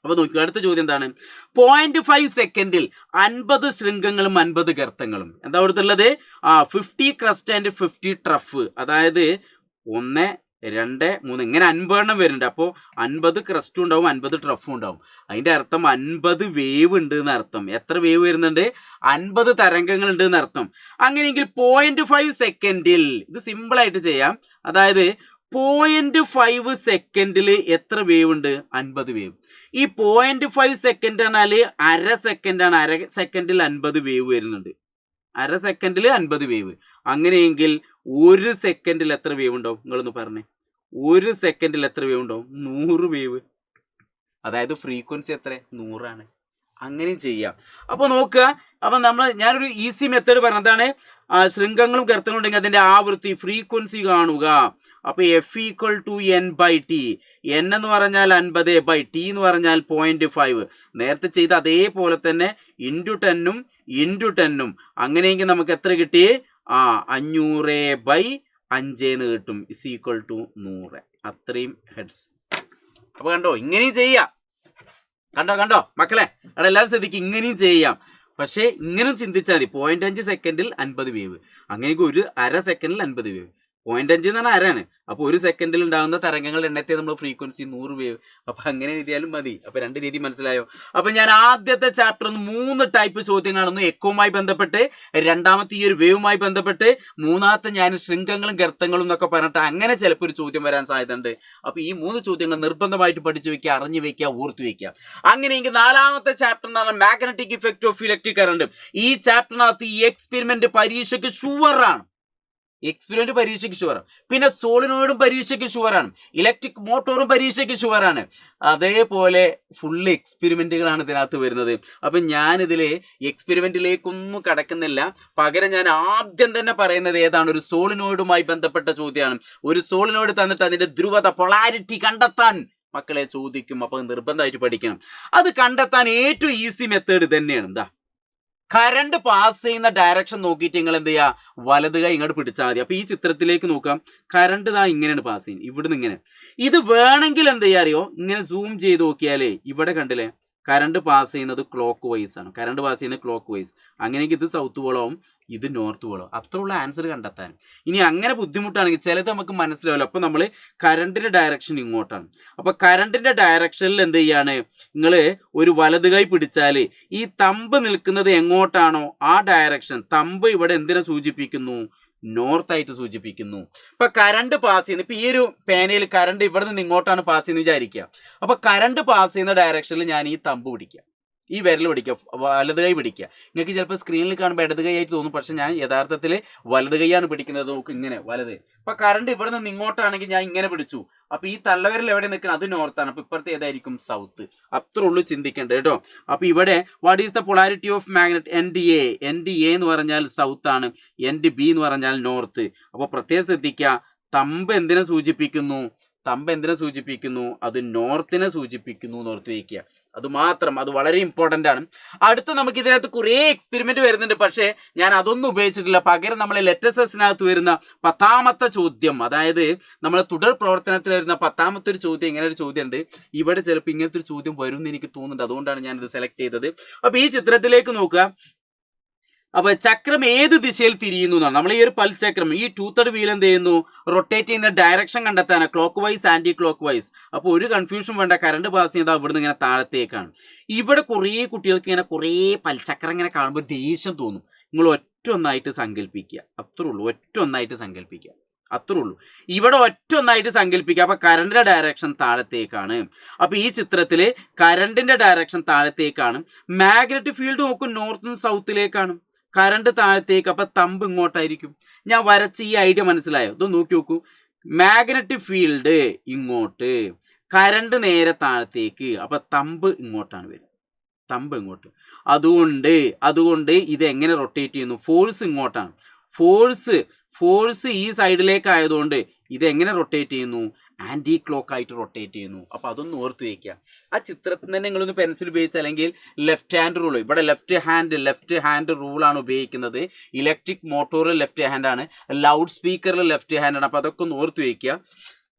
അപ്പോൾ നോക്കുക, അടുത്ത ചോദ്യം എന്താണ്? 0.5 സെക്കൻഡിൽ 50 ശൃംഖങ്ങളും 50 ഗർത്തങ്ങളും. എന്താ കൊടുത്തുള്ളത്? 50 ക്രസ്റ്റ് ആൻഡ് 50 ട്രഫ്. അതായത് 1, 2, 3 ഇങ്ങനെ 50 എണ്ണം വരുന്നുണ്ട്. അപ്പോൾ 50 ക്രസ്റ്റും ഉണ്ടാവും, 50 ട്രഫും ഉണ്ടാവും. അതിൻ്റെ അർത്ഥം 50 വേവ് ഉണ്ട് എന്നർത്ഥം. എത്ര വേവ് വരുന്നുണ്ട്? 50 തരംഗങ്ങൾ ഉണ്ട് എന്നർത്ഥം. അങ്ങനെയെങ്കിൽ 0.5 സെക്കൻഡിൽ ഇത് സിമ്പിളായിട്ട് ചെയ്യാം. അതായത് 0.5 സെക്കൻഡിൽ എത്ര വേവ് ഉണ്ട്? 50 വേവ്. ഈ 0.5 സെക്കൻഡ് പറഞ്ഞാൽ അര സെക്കൻഡാണ്. അര സെക്കൻഡിൽ 50 വേവ് വരുന്നുണ്ട്. അര സെക്കൻഡിൽ 50 വേവ്. അങ്ങനെയെങ്കിൽ 1 സെക്കൻഡിൽ എത്ര വേവ് ഉണ്ടാവും? നിങ്ങളൊന്ന് പറഞ്ഞേ. 1 സെക്കൻഡിൽ എത്ര വേവ് ഉണ്ടാവും? 100 വേവ്. അതായത് ഫ്രീക്വൻസി എത്ര? 100 ആണ്. അങ്ങനെയും ചെയ്യാം. അപ്പോൾ നോക്കുക, അപ്പം ഞാനൊരു ഈസി മെത്തേഡ് പറഞ്ഞതാണ്. ശൃംഖങ്ങളും ഗർത്തങ്ങളും ഉണ്ടെങ്കിൽ അതിന്റെ ആവൃത്തി ഫ്രീക്വൻസി കാണുക. അപ്പൊ F = N/T. N എന്ന് പറഞ്ഞാൽ 50/T എന്ന് പറഞ്ഞാൽ 0.5. നേരത്തെ ചെയ്ത അതേപോലെ തന്നെ ഇൻറ്റു 10ഉം ഇൻറ്റു 10ഉം. അങ്ങനെയെങ്കിൽ നമുക്ക് എത്ര കിട്ടി? 500/5 എന്ന് കിട്ടും. = 100. അത്രയും ഹെഡ്സ്. അപ്പൊ കണ്ടോ, ഇങ്ങനെയും ചെയ്യാം. കണ്ടോ മക്കളെ, അവിടെ എല്ലാവരും ശ്രദ്ധിക്കും, ഇങ്ങനെയും ചെയ്യാം. പക്ഷേ ഇങ്ങനെ ചിന്തിച്ചാൽ മതി. 0.5 സെക്കൻഡിൽ 50 വേവ്, അങ്ങനെയെങ്കിൽ ഒരു അര സെക്കൻഡിൽ 50 വേവ്. 0.5 എന്ന് പറഞ്ഞാൽ അരയാണ്. അപ്പോൾ ഒരു സെക്കൻഡിൽ ഉണ്ടാകുന്ന തരംഗങ്ങളുടെ എണ്ണത്തെ നമ്മൾ ഫ്രീക്വൻസി 100 വേവ്. അപ്പൊ അങ്ങനെ എഴുതിയാലും മതി. അപ്പൊ 2 രീതി മനസ്സിലായോ? അപ്പൊ ഞാൻ ആദ്യത്തെ ചാപ്റ്റർ 3 ടൈപ്പ് ചോദ്യങ്ങളാണ്. എക്കോവുമായി ബന്ധപ്പെട്ട്, രണ്ടാമത്തെ ഈ ഒരു വേവുമായി ബന്ധപ്പെട്ട്, മൂന്നാമത്തെ ഞാൻ ശൃംഖങ്ങളും ഗർത്തങ്ങളും എന്നൊക്കെ പറഞ്ഞിട്ട് അങ്ങനെ ചിലപ്പോൾ ഒരു ചോദ്യം വരാൻ സാധ്യതയുണ്ട്. അപ്പൊ ഈ 3 ചോദ്യങ്ങൾ നിർബന്ധമായിട്ട് പഠിച്ചു വെക്കുക, അറിഞ്ഞു വെക്കുക, ഓർത്തു വെക്കുക. അങ്ങനെയെങ്കിൽ 4ാമത്തെ ചാപ്റ്റർ എന്ന് പറഞ്ഞാൽ magnetic effect of electric current. ഈ ചാപ്റ്ററിനകത്ത് ഈ എക്സ്പെരിമെന്റ് പരീക്ഷയ്ക്ക് ഷുവറാണ്. എക്സ്പെരിമെന്റ് പരീക്ഷയ്ക്ക് ഷുവറാണ്. പിന്നെ സോളിനോയിഡും പരീക്ഷയ്ക്ക് ഷുവറാണ്. ഇലക്ട്രിക് മോട്ടോറും പരീക്ഷയ്ക്ക് ഷുവറാണ്. അതേപോലെ ഫുള്ള് എക്സ്പെരിമെന്റുകളാണ് ഇതിനകത്ത് വരുന്നത്. അപ്പം ഞാനിതിൽ എക്സ്പെരിമെന്റിലേക്കൊന്നും കടക്കുന്നില്ല. പകരം ഞാൻ ആദ്യം തന്നെ പറയുന്നത് ഏതാണ്? ഒരു സോളിനോയിഡുമായി ബന്ധപ്പെട്ട ചോദ്യമാണ്. ഒരു സോളിനോയിഡ് തന്നിട്ട് അതിന്റെ ധ്രുവത, പൊളാരിറ്റി കണ്ടെത്താൻ മക്കളെ ചോദിക്കും. അപ്പോൾ നിർബന്ധമായിട്ട് പഠിക്കണം. അത് കണ്ടെത്താൻ ഏറ്റവും ഈസി മെത്തേഡ് തന്നെയാണ്. എന്താ? കറണ്ട് പാസ് ചെയ്യുന്ന ഡയറക്ഷൻ നോക്കിയിട്ട് നിങ്ങൾ എന്ത് ചെയ്യുക? വലത് കൈ ഇങ്ങോട്ട് പിടിച്ചാൽ മതി. അപ്പൊ ഈ ചിത്രത്തിലേക്ക് നോക്കാം. കറണ്ട് ഇതാ ഇങ്ങനെയാണ് പാസ് ചെയ്യുന്നത്, ഇവിടുന്ന് ഇങ്ങനെ. ഇത് വേണമെങ്കിൽ എന്ത് ചെയ്യാ അറിയോ? ഇങ്ങനെ സൂം ചെയ്ത് നോക്കിയാലേ ഇവിടെ കണ്ടില്ലേ, കറണ്ട് പാസ് ചെയ്യുന്നത് ക്ലോക്ക് വൈസ് ആണ്. കറണ്ട് പാസ് ചെയ്യുന്നത് ക്ലോക്ക് വൈസ്. അങ്ങനെയെങ്കിൽ ഇത് സൗത്ത് പോളവും ഇത് നോർത്ത് പോളവും. അത്രയുള്ള ആൻസർ കണ്ടെത്താൻ. ഇനി അങ്ങനെ ബുദ്ധിമുട്ടാണെങ്കിൽ ചിലത് നമുക്ക് മനസ്സിലാവില്ല. അപ്പോൾ നമ്മൾ കറണ്ടിന്റെ ഡയറക്ഷൻ ഇങ്ങോട്ടാണ്. അപ്പോൾ കറണ്ടിന്റെ ഡയറക്ഷനിൽ എന്ത് ചെയ്യാണ്? നിങ്ങൾ ഒരു വലത് കൈ പിടിച്ചാൽ ഈ തമ്പ് നിൽക്കുന്നത് എങ്ങോട്ടാണോ ആ ഡയറക്ഷൻ, തമ്പ് ഇവിടെ എന്തിനെ സൂചിപ്പിക്കുന്നു? നോർത്ത് ആയിട്ട് സൂചിപ്പിക്കുന്നു. ഇപ്പൊ കറണ്ട് പാസ് ചെയ്യുന്നത്, ഇപ്പൊ ഈ ഒരു പേനയിൽ കറണ്ട് ഇവിടെ നിന്ന് ഇങ്ങോട്ടാണ് പാസ് ചെയ്യുന്നത് വിചാരിക്കുക. അപ്പൊ കറണ്ട് പാസ് ചെയ്യുന്ന ഡയറക്ഷനിൽ ഞാൻ ഈ തമ്പ് പിടിക്കുക, ഈ വിരൽ പിടിക്കുക, വലത് കൈ പിടിക്കുക. നിങ്ങൾക്ക് ചിലപ്പോൾ സ്ക്രീനിൽ കാണുമ്പോൾ ഇടത് കൈ ആയിട്ട് തോന്നും, പക്ഷെ ഞാൻ യഥാർത്ഥത്തിൽ വലത് കൈയാണ് പിടിക്കുന്നത്. നോക്ക്, ഇങ്ങനെ വലത്. ഇപ്പൊ കറണ്ട് ഇവിടെ നിന്ന് ഇങ്ങോട്ടാണെങ്കിൽ ഞാൻ ഇങ്ങനെ പിടിച്ചു. അപ്പൊ ഈ തള്ളവിരൽ എവിടെ നിൽക്കണം? അത് നോർത്താണ്. അപ്പൊ ഇപ്പുറത്തെ ഏതായിരിക്കും? സൗത്ത്. അത്ര ഉള്ളു ചിന്തിക്കേണ്ടത് കേട്ടോ. അപ്പൊ ഇവിടെ what is the polarity of magnet? NDA എന്ന് പറഞ്ഞാൽ സൗത്ത് ആണ്, NDB എന്ന് പറഞ്ഞാൽ നോർത്ത്. അപ്പൊ പ്രത്യേകം ശ്രദ്ധിക്കുക, തമ്പ് എന്തിനെ സൂചിപ്പിക്കുന്നു? അത് നോർത്തിനെ സൂചിപ്പിക്കുന്നു. നോർത്ത് വയ്ക്കുക. അത് മാത്രം, അത് വളരെ ഇമ്പോർട്ടൻ്റ് ആണ്. അടുത്ത നമുക്ക് ഇതിനകത്ത് കുറേ എക്സ്പെരിമെന്റ് വരുന്നുണ്ട്, പക്ഷേ ഞാൻ അതൊന്നും ഉപയോഗിച്ചിട്ടില്ല. പകരം നമ്മൾ ലെറ്റസസിനകത്ത് വരുന്ന 10ാമത്തെ ചോദ്യം, അതായത് നമ്മൾ തുടർ പ്രവർത്തനത്തിൽ വരുന്ന 10ാമത്തെ ഒരു ചോദ്യം, ഇങ്ങനെ ഒരു ചോദ്യം ഉണ്ട്. ഇവിടെ ചിലപ്പോൾ ഇങ്ങനത്തെ ഒരു ചോദ്യം വരും എന്ന് എനിക്ക് തോന്നുന്നുണ്ട്. അതുകൊണ്ടാണ് ഞാനിത് സെലക്ട് ചെയ്തത്. അപ്പോൾ ഈ ചിത്രത്തിലേക്ക് നോക്കുക. അപ്പൊ ചക്രം ഏത് ദിശയിൽ തിരിയുന്നു എന്നാണ്. നമ്മൾ ഈ ഒരു പൽചക്രം, ഈ ടൂത്തഡ് വീൽ എന്ത് ചെയ്യുന്നു? റൊട്ടേറ്റ് ചെയ്യുന്ന ഡയറക്ഷൻ കണ്ടെത്താനാണ്, clockwise, anti clockwise. അപ്പോൾ ഒരു കൺഫ്യൂഷൻ വേണ്ട, കറണ്ട് പാസ് ചെയ്താൽ ഇവിടുന്ന് ഇങ്ങനെ താഴത്തേക്കാണ്. ഇവിടെ കുറേ കുട്ടികൾക്ക് ഇങ്ങനെ കുറേ പൽചക്രം ഇങ്ങനെ കാണുമ്പോൾ ദേഷ്യം തോന്നും. നിങ്ങൾ ഒറ്റൊന്നായിട്ട് സങ്കല്പിക്കുക, അത്രേ ഉള്ളൂ. ഒറ്റൊന്നായിട്ട് സങ്കല്പിക്കുക, അത്രേ ഉള്ളൂ. ഇവിടെ ഒറ്റൊന്നായിട്ട് സങ്കല്പിക്കുക. അപ്പൊ കറണ്ടിന്റെ ഡയറക്ഷൻ താഴത്തേക്കാണ്. അപ്പൊ ഈ ചിത്രത്തില് കറണ്ടിന്റെ ഡയറക്ഷൻ താഴത്തേക്കാണ്. മാഗ്നറ്റിക് ഫീൽഡ് നോക്കും, നോർത്തും സൗത്തിലേക്കാണ്. കറണ്ട് താഴത്തേക്ക്, അപ്പൊ തമ്പ് ഇങ്ങോട്ടായിരിക്കും. ഞാൻ വരച്ച ഈ ഐഡിയ മനസ്സിലായോ? ഇത് നോക്കി നോക്കൂ. മാഗ്നറ്റിക് ഫീൽഡ് ഇങ്ങോട്ട്, കറണ്ട് നേരെ താഴത്തേക്ക്, അപ്പൊ തമ്പ് ഇങ്ങോട്ടാണ് വരും, തമ്പ് ഇങ്ങോട്ട്. അതുകൊണ്ട് ഇത് എങ്ങനെ റൊട്ടേറ്റ് ചെയ്യുന്നു? ഫോഴ്സ് ഇങ്ങോട്ടാണ്. ഫോഴ്സ് ഈ സൈഡിലേക്ക് ആയതുകൊണ്ട് ഇത് എങ്ങനെ റൊട്ടേറ്റ് ചെയ്യുന്നു? ആന്റി ക്ലോക്ക് ആയിട്ട് റൊട്ടേറ്റ് ചെയ്യുന്നു. അപ്പൊ അതൊന്ന് ഓർത്ത് വയ്ക്കുക. ആ ചിത്രത്തിൽ തന്നെ നിങ്ങളൊന്ന് പെൻസിൽ ഉപയോഗിച്ച്, അല്ലെങ്കിൽ ലെഫ്റ്റ് ഹാൻഡ് റൂൾ, ഇവിടെ ലെഫ്റ്റ് ഹാൻഡ് റൂളാണ് ഉപയോഗിക്കുന്നത്. ഇലക്ട്രിക് മോട്ടോറിൽ ലെഫ്റ്റ് ഹാൻഡ് ആണ്, ലൗഡ് സ്പീക്കറിൽ ലെഫ്റ്റ് ഹാൻഡ് ആണ്. അപ്പൊ അതൊക്കെ ഒന്ന് ഓർത്ത് വയ്ക്കുക.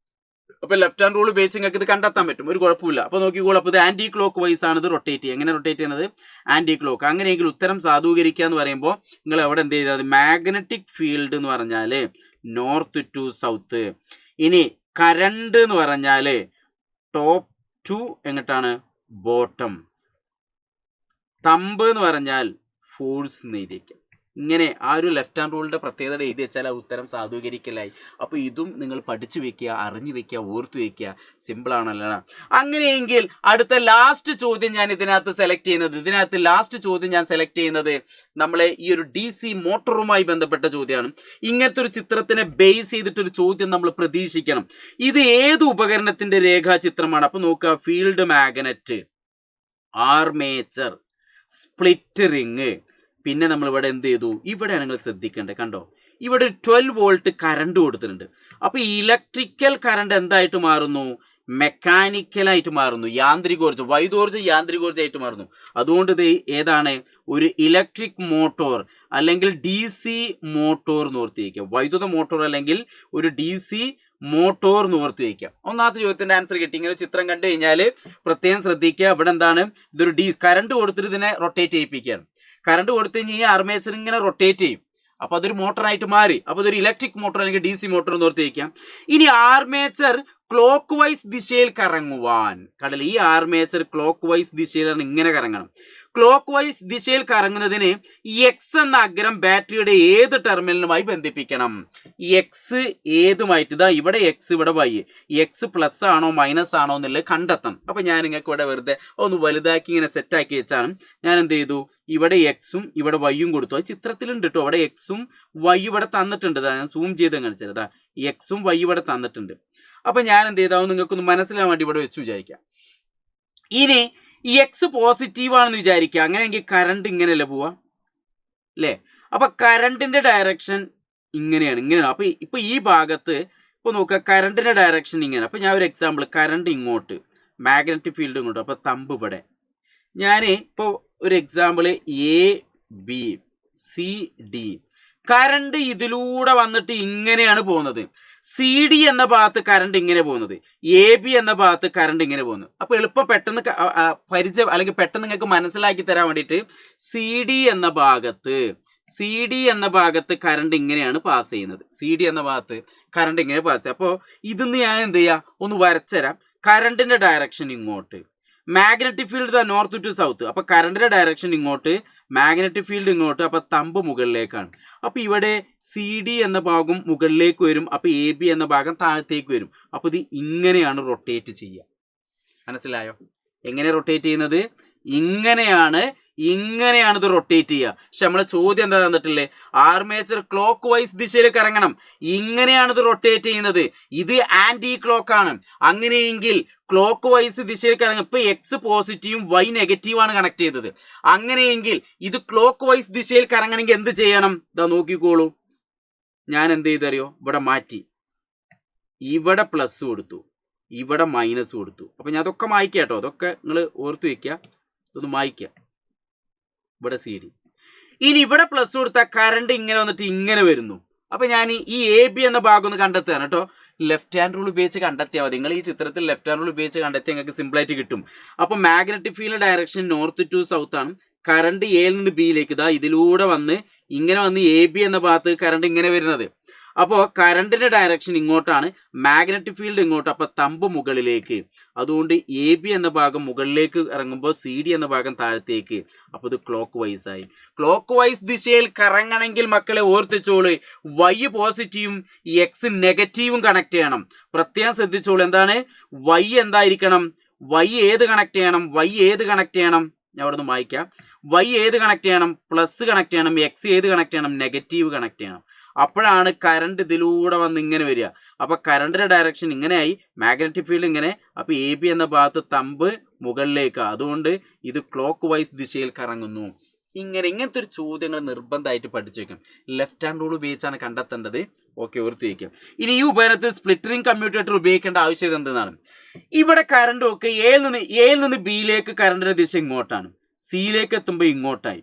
അപ്പൊ ലെഫ്റ്റ് ഹാൻഡ് റൂൾ ഉപയോഗിച്ച് നിങ്ങൾക്ക് ഇത് കണ്ടെത്താൻ പറ്റും, ഒരു കുഴപ്പമില്ല. അപ്പൊ നോക്കിക്കോളൂ. അപ്പൊ ഇത് ആന്റി ക്ലോക്ക് വൈസ് ആണ് ഇത് റൊട്ടേറ്റ് ചെയ്യുക. എങ്ങനെ റൊട്ടേറ്റ് ചെയ്യുന്നത്? Anti clock. അങ്ങനെയെങ്കിൽ ഉത്തരം സാധൂകരിക്കുക എന്ന് പറയുമ്പോൾ നിങ്ങൾ എവിടെ എന്ത് ചെയ്താൽ? മാഗ്നറ്റിക് ഫീൽഡ് എന്ന് പറഞ്ഞാല് നോർത്ത് ടു സൗത്ത്. ഇനി കറണ്ട് എന്ന് പറഞ്ഞാല് ടോപ്പ് ടു എങ്ങോട്ടാണ്? ബോട്ടം. തമ്പ് എന്ന് പറഞ്ഞാൽ ഫോഴ്സ് എഴുതിയേക്കാം. ഇങ്ങനെ ആ ഒരു ലെഫ്റ്റ് ഹാൻഡ് റൂളിന്റെ പ്രത്യേകത എഴുതി വെച്ചാൽ ആ ഉത്തരം സാധൂകരിക്കലായി. അപ്പോൾ ഇതും നിങ്ങൾ പഠിച്ചു വെക്കുക, അറിഞ്ഞു വെക്കുക, ഓർത്തു വെക്കുക. സിമ്പിൾ ആണല്ലോ. അങ്ങനെയെങ്കിൽ അടുത്ത ലാസ്റ്റ് ചോദ്യം ഞാൻ ഇതിനകത്ത് സെലക്ട് ചെയ്യുന്നത് നമ്മളെ ഈ ഒരു DC മോട്ടോറുമായി ബന്ധപ്പെട്ട ചോദ്യമാണ്. ഇങ്ങനത്തെ ഒരു ചിത്രത്തിനെ ബേസ് ചെയ്തിട്ടൊരു ചോദ്യം നമ്മൾ പ്രതീക്ഷിക്കണം. ഇത് ഏത് ഉപകരണത്തിന്റെ രേഖാചിത്രമാണ്? അപ്പൊ നോക്കുക. Field magnet, armature, split ring, പിന്നെ നമ്മൾ ഇവിടെ എന്ത് ചെയ്തു, ഇവിടെയാണ് നിങ്ങൾ ശ്രദ്ധിക്കേണ്ടത്. കണ്ടോ, ഇവിടെ 12 വോൾട്ട് കറണ്ട് കൊടുത്തിട്ടുണ്ട്. അപ്പോൾ ഇലക്ട്രിക്കൽ കറണ്ട് എന്തായിട്ട് മാറുന്നു, മെക്കാനിക്കലായിട്ട് മാറുന്നു, യാന്ത്രികോർജ്ജം, വൈദ്യോർജ്ജം യാന്ത്രികോർജ്ജമായിട്ട് മാറുന്നു. അതുകൊണ്ട് ഇത് ഏതാണ്, ഒരു ഇലക്ട്രിക് മോട്ടോർ അല്ലെങ്കിൽ DC മോട്ടോർ എന്ന് ഓർത്ത് വയ്ക്കുക. വൈദ്യുത മോട്ടോർ അല്ലെങ്കിൽ ഒരു DC മോട്ടോർ എന്ന് ഓർത്ത് വയ്ക്കുക. ഒന്നാമത്തെ ചോദ്യത്തിന്റെ ആൻസർ കിട്ടി. ഇങ്ങനെ ചിത്രം കണ്ടു കഴിഞ്ഞാൽ പ്രത്യേകം ശ്രദ്ധിക്കുക. ഇവിടെ എന്താണ്, ഇതൊരു കറണ്ട് കൊടുത്തിട്ട് ഇതിനെ റൊട്ടേറ്റ് ചെയ്യിപ്പിക്കുകയാണ്. കറണ്ട് കൊടുത്തു കഴിഞ്ഞാൽ ഈ ആർമേച്ചർ ഇങ്ങനെ റൊട്ടേറ്റ് ചെയ്യും. അപ്പോൾ അതൊരു മോട്ടറായിട്ട് മാറി. അപ്പോൾ ഇതൊരു ഇലക്ട്രിക് മോട്ടോർ അല്ലെങ്കിൽ DC മോട്ടോർ എന്ന് ഓർത്ത് വയ്ക്കാം. ഇനി ആർമേച്ചർ ക്ലോക്ക് വൈസ് ദിശയിൽ കറങ്ങുവാൻ, കടൽ ഈ ആർമേച്ചർ ക്ലോക്ക് വൈസ് ദിശയിലാണ് ഇങ്ങനെ കറങ്ങണം. ക്ലോക്ക് വൈസ് ദിശയിൽ കറങ്ങുന്നതിന് എക്സ് എന്ന അഗ്രം ബാറ്ററിയുടെ ഏത് ടെർമിനലുമായി ബന്ധിപ്പിക്കണം. ഈ എക്സ് ഏതുമായിട്ട്, ഇതാ ഇവിടെ എക്സ്, ഇവിടെ വൈ, എക്സ് പ്ലസ് ആണോ മൈനസ് ആണോ എന്നുള്ളത് കണ്ടെത്തണം. അപ്പം ഞാൻ നിങ്ങൾക്ക് ഇവിടെ വെറുതെ ഒന്ന് വലുതാക്കി ഇങ്ങനെ സെറ്റാക്കി വെച്ചാണ് ഞാൻ എന്ത് ചെയ്തു, ഇവിടെ എക്സും ഇവിടെ വൈയും കൊടുത്തു. അത് ചിത്രത്തിലുണ്ട് കേട്ടോ. അവിടെ എക്സും വൈ ഇവിടെ തന്നിട്ടുണ്ട്. ഞാൻ സൂം ചെയ്ത് കാണിച്ചത്. അതാ എക്സും വൈ ഇവിടെ തന്നിട്ടുണ്ട്. അപ്പം ഞാൻ എന്ത് ചെയ്താവും നിങ്ങൾക്കൊന്ന് മനസ്സിലാൻ വേണ്ടി ഇവിടെ വെച്ച് വിചാരിക്കാം. ഇനി ഈ എക്സ് പോസിറ്റീവാണെന്ന് വിചാരിക്കുക. അങ്ങനെയെങ്കിൽ കറണ്ട് ഇങ്ങനെയല്ലേ പോവാ അല്ലേ? അപ്പം കറണ്ടിൻ്റെ ഡയറക്ഷൻ ഇങ്ങനെയാണ്. അപ്പം ഇപ്പം ഈ ഭാഗത്ത് ഇപ്പോൾ നോക്കുക, കറണ്ടിൻ്റെ ഡയറക്ഷൻ ഇങ്ങനെ. അപ്പം ഞാൻ ഒരു എക്സാമ്പിൾ, കറണ്ട് ഇങ്ങോട്ട്, മാഗ്നറ്റിക് ഫീൽഡ് ഇങ്ങോട്ട്, അപ്പോൾ തമ്പ് ഇവിടെ. ഞാൻ ഇപ്പോൾ ഒരു എക്സാമ്പിൾ ABCD, കറണ്ട് ഇതിലൂടെ വന്നിട്ട് ഇങ്ങനെയാണ് പോകുന്നത്. CD എന്ന ഭാഗത്ത് കറണ്ട് ഇങ്ങനെ പോകുന്നത്, AB എന്ന ഭാഗത്ത് കറണ്ട് ഇങ്ങനെ പോകുന്നത്. അപ്പോൾ എളുപ്പം പെട്ടെന്ന് പരിചയം അല്ലെങ്കിൽ പെട്ടെന്ന് നിങ്ങൾക്ക് മനസ്സിലാക്കി തരാൻ വേണ്ടിയിട്ട് CD എന്ന ഭാഗത്ത് കറണ്ട് ഇങ്ങനെയാണ് പാസ് ചെയ്യുന്നത്. CD എന്ന ഭാഗത്ത് കറണ്ട് ഇങ്ങനെ പാസ് ചെയ്യും. അപ്പോൾ ഇതിന്ന് ഞാൻ എന്ത് ചെയ്യുക, ഒന്ന് വരച്ചുതരാം. കറണ്ടിൻ്റെ ഡയറക്ഷൻ ഇങ്ങോട്ട്, magnetic field north to south. അപ്പോൾ കറണ്ടിൻ്റെ ഡയറക്ഷൻ ഇങ്ങോട്ട്, മാഗ്നറ്റിക് ഫീൽഡ് ഇങ്ങോട്ട്, അപ്പോൾ തമ്പ് മുകളിലേക്കാണ്. അപ്പോൾ ഇവിടെ CD എന്ന ഭാഗം മുകളിലേക്ക് വരും, അപ്പോൾ AB എന്ന ഭാഗം താഴത്തേക്ക് വരും. അപ്പോൾ ഇത് ഇങ്ങനെയാണ് റൊട്ടേറ്റ് ചെയ്യുക. മനസ്സിലായോ? എങ്ങനെ റൊട്ടേറ്റ് ചെയ്യുന്നത്? ഇങ്ങനെയാണ് ഇത് റൊട്ടേറ്റ് ചെയ്യുക. പക്ഷെ നമ്മളെ ചോദ്യം എന്താ തന്നിട്ടില്ലേ, ആർമേച്ചർ ക്ലോക്ക് വൈസ് ദിശയിൽ കറങ്ങണം. ഇങ്ങനെയാണ് ഇത് റൊട്ടേറ്റ് ചെയ്യുന്നത്. ഇത് ആന്റി ക്ലോക്ക് ആണ്. അങ്ങനെയെങ്കിൽ ക്ലോക്ക് വൈസ് ദിശയിൽ കറങ്ങും. ഇപ്പൊ എക്സ് പോസിറ്റീവും വൈ നെഗറ്റീവാണ് കണക്ട് ചെയ്തത്. അങ്ങനെയെങ്കിൽ ഇത് ക്ലോക്ക് വൈസ് ദിശയിൽ കറങ്ങണമെങ്കിൽ എന്ത് ചെയ്യണം? ഇതാ നോക്കിക്കോളൂ. ഞാൻ എന്ത് ചെയ്തറിയോ, ഇവിടെ മാറ്റി, ഇവിടെ പ്ലസ് കൊടുത്തു, ഇവിടെ മൈനസ് കൊടുത്തു. അപ്പൊ ഞാൻ അതൊക്കെ മായ്ക്കാം കേട്ടോ. അതൊക്കെ നിങ്ങൾ ഓർത്ത് വെക്കുക. ഇതൊന്ന് മായ്ക്കാം. ഇവിടെ CD. ഇനി ഇവിടെ പ്ലസ് കൊടുത്താൽ കറണ്ട് ഇങ്ങനെ വന്നിട്ട് ഇങ്ങനെ വരുന്നു. അപ്പൊ ഞാൻ ഈ AB എന്ന ഭാഗം ഒന്ന് കണ്ടെത്തുകയാണ് കേട്ടോ. ലെഫ്റ്റ് ഹാൻഡ് റൂൾ ഉപയോഗിച്ച് കണ്ടെത്തിയാൽ മതി. നിങ്ങൾ ഈ ചിത്രത്തിൽ ലെഫ്റ്റ് ഹാൻഡ് റൂൾ ഉപയോഗിച്ച് കണ്ടെത്തിയാൽ നിങ്ങൾക്ക് സിമ്പിളായിട്ട് കിട്ടും. അപ്പോൾ magnetic field direction north to south ആണ്. കറണ്ട് എയിൽ നിന്ന് ബിയിലേക്ക്, ഇതാ ഇതിലൂടെ വന്ന് ഇങ്ങനെ വന്ന് AB എന്ന ഭാഗത്ത് കറണ്ട് ഇങ്ങനെ വരുന്നത്. അപ്പോൾ കറണ്ടിൻ്റെ ഡയറക്ഷൻ ഇങ്ങോട്ടാണ്, മാഗ്നറ്റിക് ഫീൽഡ് ഇങ്ങോട്ട്, അപ്പോൾ തമ്പ് മുകളിലേക്ക്. അതുകൊണ്ട് AB എന്ന ഭാഗം മുകളിലേക്ക് ഇറങ്ങുമ്പോൾ CD എന്ന ഭാഗം താഴത്തേക്ക്. അപ്പോൾ ഇത് ക്ലോക്ക് വൈസ് ആയി. ക്ലോക്ക് വൈസ് ദിശയിൽ കറങ്ങണമെങ്കിൽ മക്കളെ ഓർത്തിച്ചോളൂ, വൈ പോസിറ്റീവും എക്സ് നെഗറ്റീവും കണക്ട് ചെയ്യണം. പ്രത്യേകം ശ്രദ്ധിച്ചോളൂ. എന്താണ് വൈ എന്തായിരിക്കണം? വൈ ഏത് കണക്ട് ചെയ്യണം? ഞാൻ അവിടെ നിന്ന് വായിക്കാം. വൈ ഏത് കണക്ട് ചെയ്യണം? പ്ലസ് കണക്ട് ചെയ്യണം. എക്സ് ഏത് കണക്ട് ചെയ്യണം? നെഗറ്റീവ് കണക്ട് ചെയ്യണം. അപ്പോഴാണ് കറണ്ട് ഇതിലൂടെ വന്ന് ഇങ്ങനെ വരിക. അപ്പോൾ കറണ്ടിൻ്റെ ഡയറക്ഷൻ ഇങ്ങനെയായി, മാഗ്നറ്റിക് ഫീൽഡ് ഇങ്ങനെ. അപ്പോൾ AB എന്ന ഭാഗത്ത് തമ്പ് മുകളിലേക്ക്. അതുകൊണ്ട് ഇത് ക്ലോക്ക് വൈസ് ദിശയിൽ കറങ്ങുന്നു. ഇങ്ങനത്തെ ഒരു ചോദ്യങ്ങൾ നിർബന്ധമായിട്ട് പഠിച്ചു വയ്ക്കാം. ലെഫ്റ്റ് ഹാൻഡ് റൂൾ ഉപയോഗിച്ചാണ് കണ്ടെത്തേണ്ടത്. ഓക്കെ, ഓർത്ത് വയ്ക്കാം. ഇനി ഈ ഉപകരണത്തിൽ സ്പ്ലിറ്ററിംഗ് കമ്മ്യൂട്ടേറ്റർ ഉപയോഗിക്കേണ്ട ആവശ്യം എന്താണ്? ഇവിടെ കറണ്ട് ഒക്കെ എയിൽ നിന്ന് ബിയിലേക്ക് കറണ്ടിൻ്റെ ദിശ ഇങ്ങോട്ടാണ്, സിയിലേക്ക് എത്തുമ്പോൾ ഇങ്ങോട്ടായി.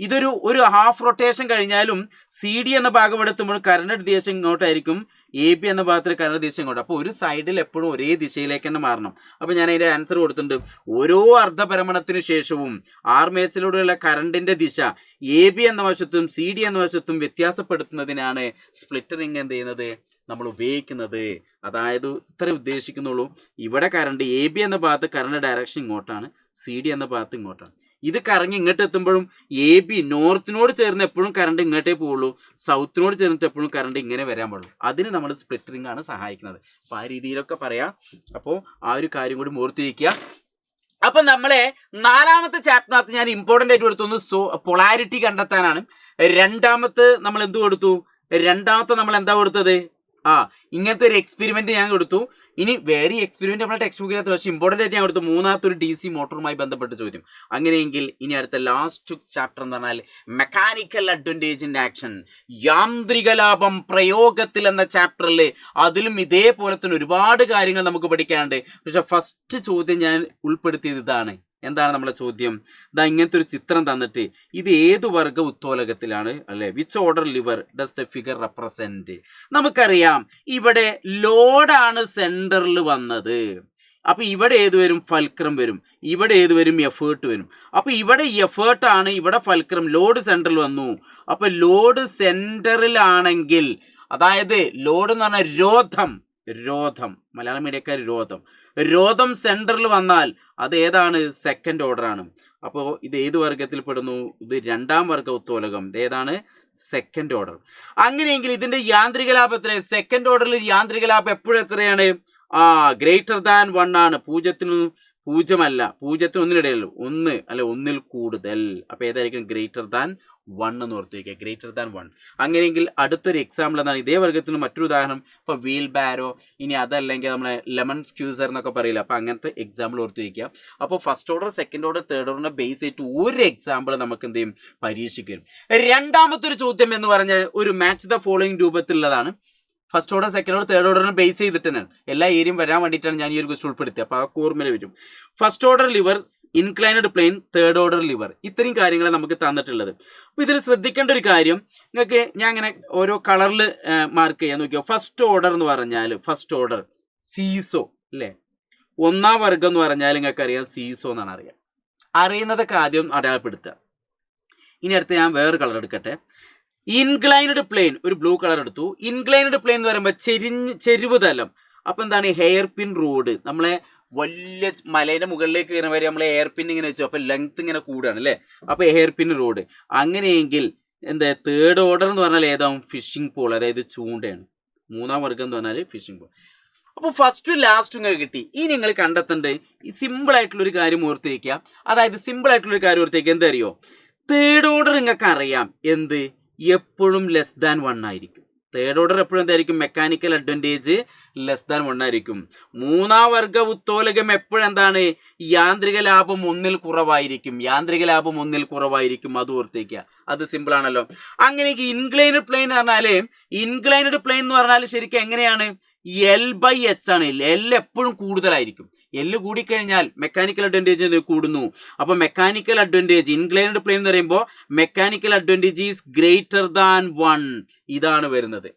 ഇതൊരു ഹാഫ് റൊട്ടേഷൻ കഴിഞ്ഞാലും CD എന്ന ഭാഗം ഇവിടെ എത്തുമ്പോൾ കറണ്ട് ദിശ ഇങ്ങോട്ടായിരിക്കും, AB എന്ന ഭാഗത്തിൽ കറണ്ട് ദിശ ഇങ്ങോട്ട്. അപ്പോൾ ഒരു സൈഡിൽ എപ്പോഴും ഒരേ ദിശയിലേക്ക് തന്നെ മാറണം. അപ്പോൾ ഞാൻ അതിൻ്റെ ആൻസർ കൊടുത്തിട്ടുണ്ട്. ഓരോ അർദ്ധഭ്രമണത്തിന് ശേഷവും ആർമേച്ചറിലൂടെയുള്ള കറണ്ടിൻ്റെ ദിശ AB എന്ന വശത്തും CD എന്ന വശത്തും വ്യത്യാസപ്പെടുത്തുന്നതിനാണ് സ്പ്ലിറ്ററിംഗ് എന്ത് ചെയ്യുന്നത്, നമ്മൾ ഉപയോഗിക്കുന്നത്. അതായത് ഇത്ര ഉദ്ദേശിക്കുന്നുള്ളൂ. ഇവിടെ കറണ്ട് AB എന്ന ഭാഗത്ത് കറണ്ട് ഡയറക്ഷൻ ഇങ്ങോട്ടാണ്, CD എന്ന ഭാഗത്ത് ഇങ്ങോട്ടാണ്. ഇത് കറങ്ങി ഇങ്ങോട്ട് എത്തുമ്പോഴും AB നോർത്തിനോട് ചേർന്ന് എപ്പോഴും കറണ്ട് ഇങ്ങോട്ടേ പോവുള്ളൂ, സൗത്തിനോട് ചേർന്നിട്ട് എപ്പോഴും കറണ്ട് ഇങ്ങനെ വരാൻ പാടുള്ളൂ. അതിന് നമ്മൾ സ്പ്ലിറ്ററിംഗ് ആണ് സഹായിക്കുന്നത്. അപ്പോൾ ആ രീതിയിലൊക്കെ പറയാം. അപ്പോൾ ആ ഒരു കാര്യം കൂടി ഓർത്തിരിക്കുക. അപ്പം നമ്മളെ 4ാമത്തെ ചാപ്റ്ററിനകത്ത് ഞാൻ ഇമ്പോർട്ടൻ്റ് ആയിട്ട് കൊടുത്തു പൊളാരിറ്റി കണ്ടെത്താനാണ്. രണ്ടാമത്തെ നമ്മൾ എന്താ കൊടുത്തത്? ഇങ്ങനത്തെ ഒരു എക്സ്പെരിമെന്റ് ഞാൻ കൊടുത്തു. ഇനി വേറെ എക്സ്പെരിമെന്റ് നമ്മുടെ ടെക്സ്റ്റ് ബുക്കിനകത്ത്, പക്ഷേ ഇമ്പോർട്ടൻ്റ് ആയിട്ട് ഞാൻ കൊടുത്തു മൂന്നാമത്തെ ഒരു DC മോട്ടറുമായി ബന്ധപ്പെട്ട ചോദ്യം. അങ്ങനെയെങ്കിൽ ഇനി അടുത്ത ലാസ്റ്റ് ചാപ്റ്റർ എന്ന് പറഞ്ഞാൽ മെക്കാനിക്കൽ അഡ്വാൻറ്റേജ് ഇൻ ആക്ഷൻ, യാന്ത്രിക ലാഭം പ്രയോഗത്തിൽ എന്ന ചാപ്റ്ററിൽ അതിലും ഇതേപോലെ തന്നെ ഒരുപാട് കാര്യങ്ങൾ നമുക്ക് പഠിക്കാനുണ്ട്. പക്ഷെ ഫസ്റ്റ് ചോദ്യം ഞാൻ ഉൾപ്പെടുത്തിയത് ഇതാണ്. എന്താണ് നമ്മളെ ചോദ്യം? ഇങ്ങനത്തെ ഒരു ചിത്രം തന്നിട്ട് ഇത് ഏതു വർഗ ഉത്തോലകത്തിലാണ് അല്ലെ, which order lever does the figure represent? നമുക്കറിയാം ഇവിടെ ലോഡാണ് സെന്ററിൽ വന്നത്. അപ്പൊ ഇവിടെ ഏത് വരും? ഫൽക്രം വരും. ഇവിടെ ഏത് വരും? എഫേർട്ട് വരും. അപ്പൊ ഇവിടെ എഫേർട്ടാണ്, ഇവിടെ ഫൽക്രം. ലോഡ് സെന്ററിൽ വന്നു. അപ്പൊ ലോഡ് സെന്ററിലാണെങ്കിൽ, അതായത് ലോഡ് എന്ന് പറഞ്ഞാൽ രോധം, മലയാളം മീഡിയക്കാർ രോധം സെന്ററിൽ വന്നാൽ അത് ഏതാണ്? സെക്കൻഡ് ഓർഡർ ആണ്. അപ്പോൾ ഇത് ഏത് വർഗത്തിൽ പെടുന്നു? ഇത് രണ്ടാം വർഗ ഉത്തോലകം. ഏതാണ്? Second order. അങ്ങനെയെങ്കിൽ ഇതിന്റെ യാന്ത്രിക ലാഭം എത്ര? സെക്കൻഡ് ഓർഡറിൽ യാന്ത്രിക ലാഭം എപ്പോഴും എത്രയാണ്? ഗ്രേറ്റർ ദാൻ 1 ആണ്. 0 ഒന്നിനിടയിൽ 1 അല്ലെ 1 കൂടുതൽ. അപ്പൊ ഏതായിരിക്കും? ഗ്രേറ്റർ ദാൻ 1 എന്ന് ഓർത്ത് വയ്ക്കുക. Greater than 1. അങ്ങനെയെങ്കിൽ അടുത്തൊരു എക്സാമ്പിൾ എന്താണ്? ഇതേ വർഗത്തിന് മറ്റൊരു ഉദാഹരണം, ഇപ്പോൾ വീൽ ബാരോ, ഇനി അതല്ലെങ്കിൽ നമ്മളെ ലെമൺ സ്ക്യൂസർ എന്നൊക്കെ പറയില്ല. അപ്പോൾ അങ്ങനത്തെ എക്സാമ്പിൾ ഓർത്ത് വയ്ക്കുക. അപ്പോൾ first order, second order, third ഓർഡറിനെ ബേസ് ചെയ്തിട്ട് ഒരു എക്സാമ്പിൾ നമുക്ക് എന്ത് ചെയ്യും? പരീക്ഷിക്കും. രണ്ടാമത്തെ ഒരു ചോദ്യം എന്ന് പറഞ്ഞാൽ ഒരു മാച്ച് ദ ഫോളോയിങ് രൂപത്തിലുള്ളതാണ്. First order, second order, third ഓർഡറിനെ ബേസ് ചെയ്തിട്ട് തന്നെയാണ്. എല്ലാ ഏരിയയും വരാൻ വേണ്ടിയിട്ടാണ് ഞാൻ ഈ ഒരു ക്വസ്റ്റ്യൻ ഉൾപ്പെടുത്തിയത്. അപ്പോൾ ആ ഓർമ്മയിൽ വരും. First order lever, inclined plane, third order lever, ഇത്രയും കാര്യങ്ങൾ നമുക്ക് തന്നിട്ടുള്ളത്. അപ്പോൾ ഇതിൽ ശ്രദ്ധിക്കേണ്ട ഒരു കാര്യം, നിങ്ങൾക്ക് ഞാൻ അങ്ങനെ ഓരോ കളറിൽ മാർക്ക് ചെയ്യാൻ നോക്കിയോ. ഫസ്റ്റ് ഓർഡർ എന്ന് പറഞ്ഞാൽ ഫസ്റ്റ് ഓർഡർ സീസോ അല്ലേ. ഒന്നാം വർഗം എന്ന് പറഞ്ഞാൽ നിങ്ങൾക്ക് അറിയാം സീസോ എന്നാണ് അറിയുന്നതൊക്കെ ആദ്യം അടയാളപ്പെടുത്തുക. ഇനി അടുത്ത് ഞാൻ വേറെ കളർ എടുക്കട്ടെ. ഇൻക്ലൈനഡ് പ്ലെയിൻ, ഒരു ബ്ലൂ കളർ എടുത്തു. ഇൻക്ലൈനഡ് പ്ലെയിൻ എന്ന് പറയുമ്പോൾ ചെരിവ് തലം. അപ്പോൾ എന്താണ്? Hair pin road. നമ്മളെ വലിയ മലേൻ്റെ മുകളിലേക്ക് കയറുന്ന വരെ നമ്മൾ എയർ പിൻ ഇങ്ങനെ വെച്ചു. അപ്പോൾ ലെങ്ത് ഇങ്ങനെ കൂടുകയാണ് അല്ലേ. അപ്പോൾ എയർ പിൻ റോഡ്. അങ്ങനെയെങ്കിൽ എന്താ? തേർഡ് ഓർഡർ എന്ന് പറഞ്ഞാൽ ഏതാവും? ഫിഷിംഗ് പോൾ, അതായത് ചൂണ്ടയാണ്. മൂന്നാം വർഗം എന്ന് പറഞ്ഞാൽ ഫിഷിംഗ് പോൾ. അപ്പോൾ ഫസ്റ്റും ലാസ്റ്റും ഇങ്ങനെ കിട്ടി. ഇനി നിങ്ങൾ കണ്ടെത്തേണ്ടത് ഈ സിമ്പിളായിട്ടുള്ളൊരു കാര്യം ഓർത്ത് വയ്ക്കുക. അതായത് സിമ്പിളായിട്ടുള്ളൊരു കാര്യം ഓർത്ത് വയ്ക്കുക. എന്തറിയോ? തേർഡ് ഓർഡർ നിങ്ങൾക്ക് അറിയാം എന്ത്? എപ്പോഴും ലെസ് ദാൻ 1 ആയിരിക്കും. തേർഡ് ഓർഡർ എപ്പോഴും എന്തായിരിക്കും? മെക്കാനിക്കൽ അഡ്വാൻറ്റേജ് ലെസ് ദാൻ 1 ആയിരിക്കും. മൂന്നാം വർഗ ഉത്തോലകം എപ്പോഴെന്താണ്? യാന്ത്രിക ലാഭം 1 കുറവായിരിക്കും. അത് ഓർത്തേക്കുക. അത് സിമ്പിൾ ആണല്ലോ. അങ്ങനെ ഇൻക്ലൈനഡ് പ്ലെയിൻ എന്ന് പറഞ്ഞാൽ ശരിക്കും എങ്ങനെയാണ്? L/H ആണ്. L എപ്പോഴും കൂടുതലായിരിക്കും. L കൂടിക്കഴിഞ്ഞാൽ മെക്കാനിക്കൽ അഡ്വാൻറ്റേജ് കൂടുന്നു. അപ്പോൾ മെക്കാനിക്കൽ അഡ്വാൻറ്റേജ് ഇൻക്ലൈനഡ് പ്ലെയിൻ എന്ന് പറയുമ്പോൾ mechanical advantage is greater than 1. ഇതാണ് വരുന്നത്.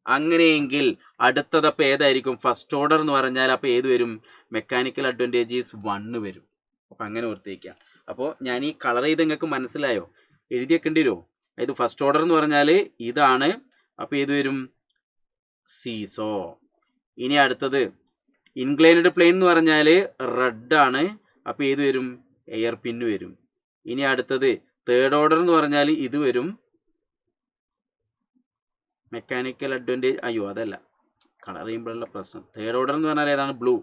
അങ്ങനെയെങ്കിൽ അടുത്തത് അപ്പോൾ ഏതായിരിക്കും? ഫസ്റ്റ് ഓർഡർ എന്ന് പറഞ്ഞാൽ അപ്പോൾ ഏത് വരും? മെക്കാനിക്കൽ അഡ്വാൻറ്റേജ് ഈസ് 1 വരും. അപ്പോൾ അങ്ങനെ ഓർത്തേക്കുക. അപ്പോൾ ഞാൻ ഈ കളർ ചെയ്ത് നിങ്ങൾക്ക് മനസ്സിലായോ? എഴുതി വെക്കേണ്ടി വരുമോ? അതായത് ഫസ്റ്റ് ഓർഡർ എന്ന് പറഞ്ഞാൽ ഇതാണ്. അപ്പോൾ ഏത് വരും? സീസോ. ഇനി അടുത്തത് ഇൻക്ലൈനഡ് പ്ലെയിൻ എന്ന് പറഞ്ഞാൽ റെഡ് ആണ്. അപ്പോൾ ഏത് വരും? എയർ പിന്ന് വരും. ഇനി അടുത്തത് തേർഡ് ഓർഡർ എന്ന് പറഞ്ഞാൽ ഇത് വരും. മെക്കാനിക്കൽ അഡ്വാൻറ്റേജ്, അതല്ല, കളർ ചെയ്യുമ്പോഴുള്ള പ്രശ്നം. തേർഡ് ഓർഡർ എന്ന് പറഞ്ഞാൽ ഏതാണ്? Blue.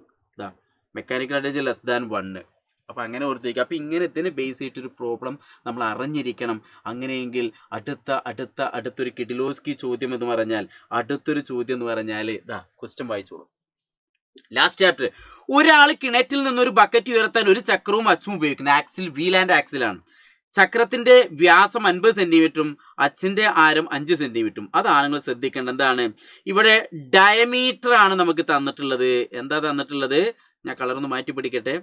Mechanical advantage less than 1. അപ്പോൾ അങ്ങനെ ഓർത്തിരിക്കുക. അപ്പോൾ ഇങ്ങനെ ഇതിനെ ബേസ് ചെയ്തിട്ടൊരു പ്രോബ്ലം നമ്മൾ അറിഞ്ഞിരിക്കണം. അങ്ങനെയെങ്കിൽ അടുത്തൊരു കിഡിലോസ്കി ചോദ്യം എന്ന് പറഞ്ഞാൽ ക്വസ്റ്റ്യൻ വായിച്ചോളൂ. Last chapter. ഒരാൾ കിണറ്റിൽ നിന്നൊരു ബക്കറ്റ് ഉയർത്താൻ ഒരു ചക്രവും അച്ചും ഉപയോഗിക്കുന്നത്. ആക്സിൽ, വീൽ ആൻഡ് ആക്സിലാണ്. ചക്രത്തിന്റെ വ്യാസം 50 സെന്റിമീറ്ററും അച്ചിന്റെ ആരം 5 സെന്റിമീറ്ററും. അതാണ് നിങ്ങൾ ശ്രദ്ധിക്കേണ്ടത്. എന്താണ് ഇവിടെ? ഡയമീറ്റർ ആണ് നമുക്ക് തന്നിട്ടുള്ളത്. എന്താ തന്നിട്ടുള്ളത്? ഞാൻ കളറൊന്ന് മാറ്റി പിടിക്കട്ടെ.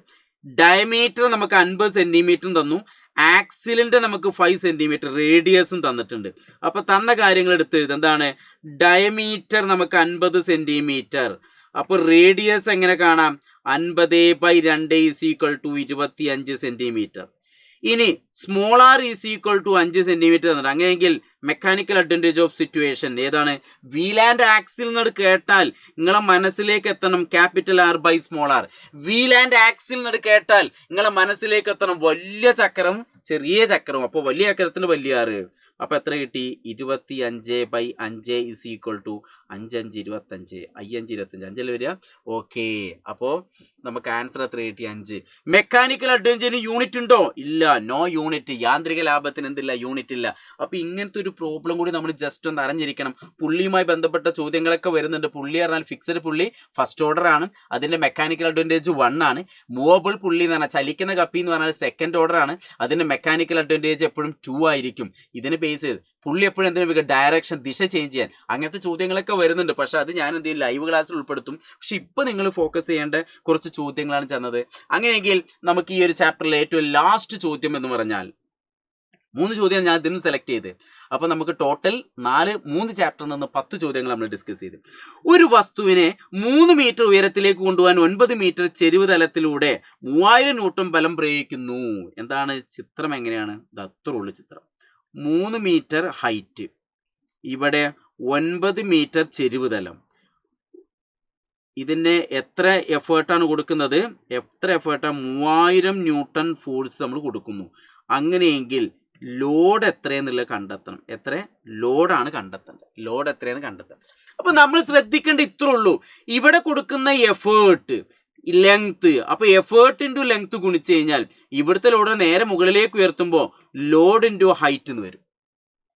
ഡയമീറ്റർ നമുക്ക് 50 സെന്റിമീറ്ററും തന്നു. ആക്സിലിന്റെ നമുക്ക് 5 സെന്റിമീറ്റർ റേഡിയസും തന്നിട്ടുണ്ട്. അപ്പൊ തന്ന കാര്യങ്ങൾ എടുത്തെഴുതും. എന്താണ്? ഡയമീറ്റർ നമുക്ക് 50 സെന്റിമീറ്റർ. അപ്പോൾ റേഡിയസ് എങ്ങനെ കാണാം? 50/2 = 25 സെന്റിമീറ്റർ. ഇനി small r is equal to 5 centimetre തന്നിട്ട്. അങ്ങനെയെങ്കിൽ മെക്കാനിക്കൽ അഡ്വാൻറ്റേജ് ഓഫ് സിറ്റുവേഷൻ ഏതാണ്? വീൽ ആൻഡ് ആക്സിൽ നിന്ന് കേട്ടാൽ നിങ്ങളെ മനസ്സിലേക്ക് എത്തണം capital R by small r. Wheel and axle നിന്ന് കേട്ടാൽ നിങ്ങളെ മനസ്സിലേക്ക് എത്തണം വലിയ ചക്രം ചെറിയ ചക്രം. അപ്പോൾ വലിയ ചക്രത്തിൽ വലിയ ആറ്. അപ്പോൾ എത്ര കിട്ടി? 25/5 = 5 5 25, 5 25, 5 വരിക. ഓക്കെ, അപ്പോൾ നമുക്ക് ആൻസർ എത്ര കിട്ടി? 5. മെക്കാനിക്കൽ അഡ്വഞ്ചറിന് യൂണിറ്റ് ഉണ്ടോ? ഇല്ല, നോ യൂണിറ്റ്. യാന്ത്രിക ലാഭത്തിന് എന്തില്ല? യൂണിറ്റ് ഇല്ല. അപ്പോൾ ഇങ്ങനത്തെ ഒരു പ്രോബ്ലം കൂടി നമ്മൾ ജസ്റ്റ് ഒന്ന് അറിഞ്ഞിരിക്കണം. പുള്ളിയുമായി ബന്ധപ്പെട്ട ചോദ്യങ്ങളൊക്കെ വരുന്നുണ്ട്. പുള്ളി പറഞ്ഞാൽ ഫിക്സഡ് പുള്ളി ഫസ്റ്റ് ഓർഡർ ആണ്, അതിൻ്റെ മെക്കാനിക്കൽ അഡ്വാൻറ്റേജ് 1 ആണ്. മൂവബിൾ പുള്ളി എന്ന് പറഞ്ഞാൽ ചലിക്കുന്ന കപ്പി എന്ന് പറഞ്ഞാൽ സെക്കൻഡ് ഓർഡർ ആണ്, അതിൻ്റെ മെക്കാനിക്കൽ അഡ്വാൻറ്റേജ് എപ്പോഴും 2 ആയിരിക്കും. ഇതിന് ബേസ് ചെയ്ത് പുള്ളി എപ്പോഴും എന്തിനാ ഡയറക്ഷൻ, ദിശ ചേഞ്ച് ചെയ്യാൻ, അങ്ങനത്തെ ചോദ്യങ്ങളൊക്കെ വരുന്നുണ്ട്. പക്ഷെ അത് ഞാൻ എന്ത് ചെയ്യും, ലൈവ് ക്ലാസ്സിൽ ഉൾപ്പെടുത്തും. പക്ഷെ ഇപ്പം നിങ്ങൾ ഫോക്കസ് ചെയ്യേണ്ട കുറച്ച് ചോദ്യങ്ങളാണ് ചെന്നത്. അങ്ങനെയെങ്കിൽ നമുക്ക് ഈ ഒരു ചാപ്റ്ററിലെ ഏറ്റവും ലാസ്റ്റ് ചോദ്യം എന്ന് പറഞ്ഞാൽ 3 ചോദ്യം ഞാൻ ഇതിന് സെലക്ട് ചെയ്ത്. അപ്പോൾ നമുക്ക് ടോട്ടൽ 3 ചാപ്റ്ററിൽ നിന്ന് 10 ചോദ്യങ്ങൾ നമ്മൾ ഡിസ്കസ് ചെയ്ത്. ഒരു വസ്തുവിനെ 3 മീറ്റർ ഉയരത്തിലേക്ക് കൊണ്ടുപോകാൻ 9 മീറ്റർ ചെരിവ് തലത്തിലൂടെ 3000 ന്യൂട്ടൺ ബലം പ്രയോഗിക്കുന്നു. എന്താണ് ചിത്രം? എങ്ങനെയാണ്? ഇത് അത്ര ഉള്ളു ചിത്രം. 3 മീറ്റർ ഹൈറ്റ്, ഇവിടെ 9 മീറ്റർ ചെരിവ് തലം. ഇതിന് എത്ര എഫേർട്ടാണ് കൊടുക്കുന്നത്? എത്ര എഫേർട്ടാണ്? 3000 ന്യൂട്ടൺ ഫോഴ്സ് നമ്മൾ കൊടുക്കുന്നു. അങ്ങനെയെങ്കിൽ ലോഡ് എത്രയെന്നുള്ളത് കണ്ടെത്തണം. എത്ര ലോഡാണ് കണ്ടെത്തേണ്ടത്? ലോഡ് എത്രയെന്ന് കണ്ടെത്തണം. അപ്പോൾ നമ്മൾ ശ്രദ്ധിക്കേണ്ട ഇത്രേ ഉള്ളൂ. ഇവിടെ കൊടുക്കുന്ന എഫേർട്ട്, ലെങ്ത്, അപ്പോൾ എഫേർട്ട് ഇൻറ്റു ലെങ്ത് ഗുണിച്ച് കഴിഞ്ഞാൽ ഇവിടുത്തെ ലോഡ് നേരെ മുകളിലേക്ക് ഉയർത്തുമ്പോൾ ലോഡ് ഇൻറ്റു ഹൈറ്റ് എന്ന് വരും.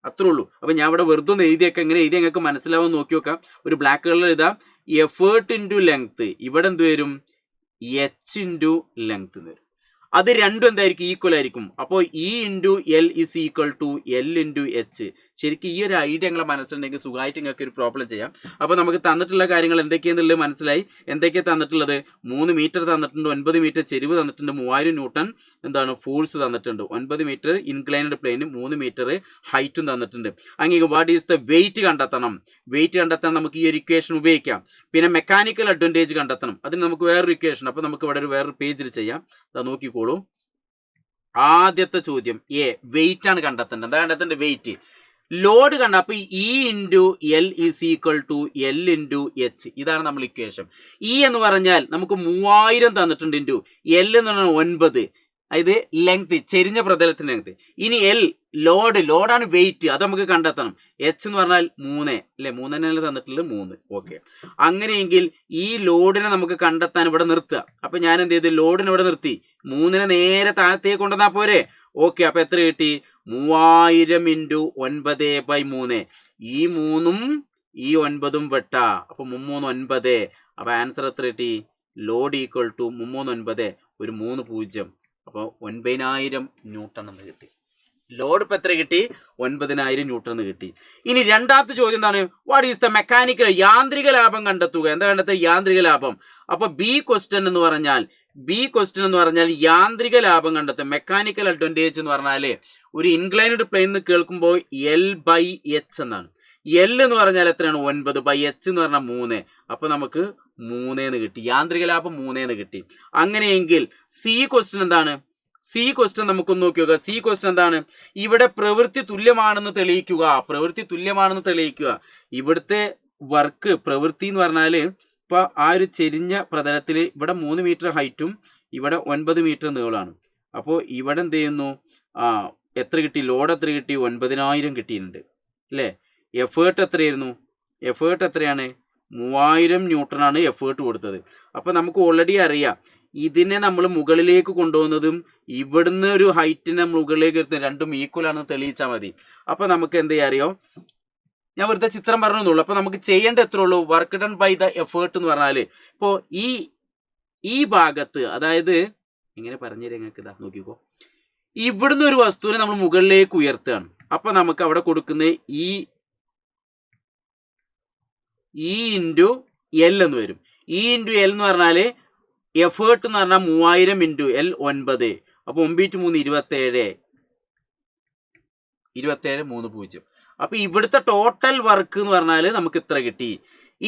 അത്രേ ഉള്ളൂ. അപ്പോൾ ഞാൻ ഇവിടെ വെറുതെ ഒന്ന് എഴുതിയൊക്കെ എങ്ങനെ എഴുതി നിങ്ങൾക്ക് മനസ്സിലാവും നോക്കി നോക്കാം. ഒരു ബ്ലാക്ക് കളറിൽ എഴുതാം. എഫേർട്ട് ഇൻറ്റു ലെങ്ത്, ഇവിടെ എന്ത് വരും? എച്ച് ഇൻറ്റു ലെങ്ത് എന്ന് വരും. അത് രണ്ടും എന്തായിരിക്കും? ഈക്വൽ ആയിരിക്കും. അപ്പോൾ E into L is equal to L into H. ശരിക്കും ഈ ഒരു ഐഡിയ നിങ്ങളെ മനസ്സിലുണ്ടെങ്കിൽ സുഖമായിട്ട് നിങ്ങൾക്ക് ഒരു പ്രോബ്ലം ചെയ്യാം. അപ്പോൾ നമുക്ക് തന്നിട്ടുള്ള കാര്യങ്ങൾ എന്തൊക്കെയാണെന്നുള്ളത് മനസ്സിലായി. എന്തൊക്കെയാണ് തന്നിട്ടുള്ളത്? 3 മീറ്റർ തന്നിട്ടുണ്ട്, 9 മീറ്റർ ചെരിവ് തന്നിട്ടുണ്ട്, 3000 ന്യൂട്ടൺ എന്താണ് ഫോഴ്സ് തന്നിട്ടുണ്ട്, 9 മീറ്റർ ഇൻക്ലൈൻഡ് പ്ലെയിന്, 3 മീറ്റർ ഹൈറ്റും തന്നിട്ടുണ്ട്. അങ്ങനെ വാട്ട് ഈസ് ദ വെയിറ്റ് കണ്ടെത്തണം. വെയിറ്റ് കണ്ടെത്താൻ നമുക്ക് ഈ ഒരു ഇക്വേഷൻ ഉപയോഗിക്കാം. പിന്നെ മെക്കാനിക്കൽ അഡ്വാൻറ്റേജ് കണ്ടെത്തണം, അതിന് നമുക്ക് വേറൊരു ഇക്വേഷൻ. അപ്പോൾ നമുക്ക് ഇവിടെ വേറൊരു പേജിൽ ചെയ്യാം. അത് നോക്കിക്കോളൂ. ആദ്യത്തെ ചോദ്യം എ, വെയിറ്റ് ആണ് കണ്ടെത്തേണ്ടത്. എന്താ കണ്ടെത്തേണ്ടത്? വെയിറ്റ്. ലോഡ് കണ്ട, അപ്പോൾ E into L is equal to L into H. ഇതാണ് നമ്മൾ ഇക്വേഷൻ. ഇ എന്ന് പറഞ്ഞാൽ നമുക്ക് 3000 തന്നിട്ടുണ്ട്, ഇൻറ്റു എൽ എന്ന് പറഞ്ഞാൽ 9, അതായത് ലെങ്ത്, ചെരിഞ്ഞ പ്രതലത്തിൻ്റെ ലെങ്ത്. ഇനി എൽ ലോഡാണ് വെയിറ്റ്, അത് നമുക്ക് കണ്ടെത്തണം. എച്ച് എന്ന് പറഞ്ഞാൽ 3 അല്ലേ? 3 തന്നെയല്ലേ തന്നിട്ടുള്ളത്? 3. ഓക്കെ, അങ്ങനെയെങ്കിൽ ഈ ലോഡിനെ നമുക്ക് കണ്ടെത്താൻ ഇവിടെ നിർത്തുക. അപ്പം ഞാൻ എന്ത് ചെയ്തു? ലോഡിനെ ഇവിടെ നിർത്തി, 3 നേരെ താഴത്തേക്ക് കൊണ്ടുവന്നാൽ പോരെ? ഓക്കെ, അപ്പോൾ എത്ര കിട്ടി? 3000 ഇൻറ്റു 9/3. ഈ 3ഉം ഈ 9ഉം വെട്ട, അപ്പോൾ 3 9. അപ്പോൾ ആൻസർ എത്ര കിട്ടി? ലോഡ് ഈക്വൽ ടു 3 9, ഒരു 3 0, അപ്പോൾ 9000 ന്യൂട്ടൺ എന്ന് കിട്ടി. ലോഡ് ഇപ്പം എത്ര കിട്ടി? 9000 ന്യൂട്ടൺ എന്ന് കിട്ടി. ഇനി രണ്ടാമത്തെ ചോദ്യം എന്താണ്? വാട്ട് ഈസ് ദ മെക്കാനിക്കൽ, യാന്ത്രിക ലാഭം കണ്ടെത്തുക. എന്താ കണ്ടെത്തുക? യാന്ത്രിക ലാഭം. അപ്പോൾ ബി ക്വസ്റ്റ്യൻ എന്ന് പറഞ്ഞാൽ യാന്ത്രിക ലാഭം കണ്ടെത്തും. മെക്കാനിക്കൽ അഡ്വാൻറ്റേജ് എന്ന് പറഞ്ഞാൽ ഒരു ഇൻക്ലൈൻഡ് പ്ലെയിൻ എന്ന് കേൾക്കുമ്പോൾ L/H എന്നാണ്. L എന്ന് പറഞ്ഞാൽ എത്രയാണ്? 9/H എന്ന് പറഞ്ഞാൽ 3. അപ്പോൾ നമുക്ക് 3 എന്ന് കിട്ടി. യാന്ത്രിക ലാഭം 3 എന്ന് കിട്ടി. അങ്ങനെയെങ്കിൽ സി ക്വസ്റ്റ്യൻ എന്താണ്? സി ക്വസ്റ്റ്യൻ നമുക്കൊന്ന് നോക്കി നോക്കുക. സി ക്വസ്റ്റ്യൻ എന്താണ്? ഇവിടെ പ്രവൃത്തി തുല്യമാണെന്ന് തെളിയിക്കുക. ഇവിടുത്തെ വർക്ക് പ്രവൃത്തി എന്ന് പറഞ്ഞാൽ ഇപ്പോൾ ആ ഒരു ചെരിഞ്ഞ പ്രതലത്തിൽ ഇവിടെ 3 മീറ്റർ ഹൈറ്റും ഇവിടെ 9 മീറ്റർ നീളമാണ്. അപ്പോൾ ഇവിടെ എന്ത് ചെയ്യുന്നു? എത്ര കിട്ടി? ലോഡ് എത്ര കിട്ടി? 9000 കിട്ടിയിട്ടുണ്ട് അല്ലേ? എഫേർട്ട് എത്രയായിരുന്നു? എഫേർട്ട് എത്രയാണ്? 3000 ന്യൂട്ടനാണ് എഫേർട്ട് കൊടുത്തത്. അപ്പോൾ നമുക്ക് ഓൾറെഡി അറിയാം, ഇതിനെ നമ്മൾ മുകളിലേക്ക് കൊണ്ടുപോകുന്നതും ഇവിടുന്ന് ഒരു ഹൈറ്റിനെ മുകളിലേക്ക് എടുത്ത് രണ്ടും ഈക്വൽ ആണെന്ന് തെളിയിച്ചാൽ മതി. അപ്പോൾ നമുക്ക് എന്ത് ചെയ്യാൻ അറിയോ? ഞാൻ വെറുതെ ചിത്രം പറഞ്ഞെന്നുള്ളൂ. അപ്പോൾ നമുക്ക് ചെയ്യേണ്ട എത്ര ഉള്ളൂ? Work done by the effort എന്ന് പറഞ്ഞാൽ ഇപ്പോൾ ഈ ഭാഗത്ത്, അതായത് എങ്ങനെ പറഞ്ഞുതരാം നിങ്ങൾക്ക്, ഇതാ നോക്കിക്കോ. ഇവിടുന്ന് ഒരു വസ്തുവിനെ നമ്മൾ മുകളിലേക്ക് ഉയർത്തുകയാണ്. അപ്പോൾ നമുക്ക് അവിടെ കൊടുക്കുന്ന ഈ ഇൻറ്റു എൽ എന്ന് വരും. ഇ ഇൻറ്റു എൽ എന്ന് പറഞ്ഞാൽ എഫേർട്ട് എന്ന് പറഞ്ഞാൽ 3000 ഇൻറ്റു എൽ 9. അപ്പോൾ 9 3 27 3 0. അപ്പോൾ ഇവിടുത്തെ ടോട്ടൽ വർക്ക് എന്ന് പറഞ്ഞാൽ നമുക്ക് ഇത്ര കിട്ടി.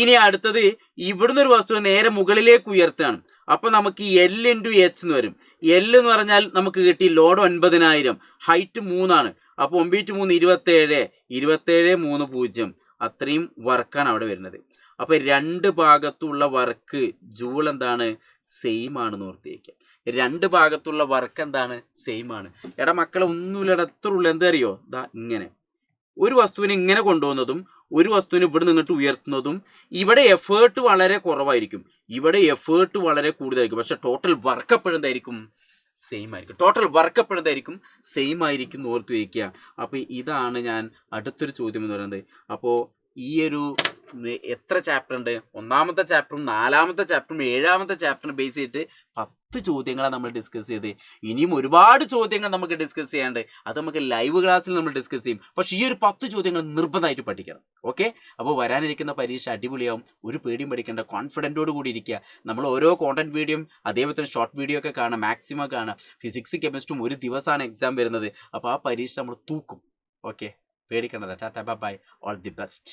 ഇനി അടുത്തത് ഇവിടുന്ന് ഒരു വസ്തു നേരെ മുകളിലേക്ക് ഉയർത്തുകയാണ്. അപ്പോൾ നമുക്ക് എൽ ഇൻറ്റു എച്ച് എന്ന് വരും. എൽ എന്ന് പറഞ്ഞാൽ നമുക്ക് കിട്ടി ലോഡ് 9000, ഹൈറ്റ് 3 ആണ്. അപ്പോൾ 9 3 27 3 0. അത്രയും വർക്കാണ് അവിടെ വരുന്നത്. അപ്പോൾ രണ്ട് ഭാഗത്തുള്ള വർക്ക് ജൂൾ എന്താണ്? സെയിം ആണെന്ന് ഓർത്തിരിക്കുക. രണ്ട് ഭാഗത്തുള്ള വർക്ക് എന്താണ്? സെയിം ആണ്. എടാ മക്കളെ ഒന്നുമില്ല, എത്ര ഉള്ളു? എന്താ അറിയോ? ഇതാ ഇങ്ങനെ ഒരു വസ്തുവിനെ ഇങ്ങനെ കൊണ്ടുപോകുന്നതും ഒരു വസ്തുവിനെ ഇവിടെ നിന്നിട്ട് ഉയർത്തുന്നതും ഇവിടെ എഫേർട്ട് വളരെ കുറവായിരിക്കും, ഇവിടെ എഫേർട്ട് വളരെ കൂടുതലായിരിക്കും. പക്ഷെ ടോട്ടൽ വർക്ക് എപ്പോഴും എന്തായിരിക്കും? സെയിം ആയിരിക്കും. ടോട്ടൽ വർക്ക് എപ്പോഴും എന്തായിരിക്കും? സെയിം ആയിരിക്കും എന്ന് ഓർത്ത് വയ്ക്കുക. അപ്പോൾ ഇതാണ് ഞാൻ അടുത്തൊരു ചോദ്യം എന്ന് പറയുന്നത്. അപ്പോൾ ഈ ഒരു എത്ര ചാപ്റ്റർ ഉണ്ട്? ഒന്നാമത്തെ ചാപ്റ്ററും നാലാമത്തെ ചാപ്റ്ററും ഏഴാമത്തെ ചാപ്റ്ററും ബേസ് ചെയ്തിട്ട് 10 ചോദ്യങ്ങളാണ് നമ്മൾ ഡിസ്കസ് ചെയ്ത്. ഇനിയും ഒരുപാട് ചോദ്യങ്ങൾ നമുക്ക് ഡിസ്കസ് ചെയ്യാണ്ട്, അത് നമുക്ക് ലൈവ് ക്ലാസ്സിൽ നമ്മൾ ഡിസ്കസ് ചെയ്യും. പക്ഷേ ഈ ഒരു 10 ചോദ്യങ്ങൾ നിർബന്ധമായിട്ട് പഠിക്കണം. ഓക്കെ, അപ്പോൾ വരാനിരിക്കുന്ന പരീക്ഷ അടിപൊളിയാവും. ഒരു പേടിയും പഠിക്കേണ്ട, കോൺഫിഡൻറ്റോട് കൂടി ഇരിക്കുക. നമ്മൾ ഓരോ കോണ്ടന്റ് വീഡിയോയും അതേപോലെ തന്നെ ഷോർട്ട് വീഡിയോ ഒക്കെ കാണാം, മാക്സിമം കാണാം. ഫിസിക്സ് കെമിസ്ട്രിയും ഒരു ദിവസമാണ് എക്സാം വരുന്നത്. അപ്പോൾ ആ പരീക്ഷ നമ്മൾ തൂക്കും. ഓക്കെ, പേടിക്കേണ്ടത്. Tata, bye, all the best.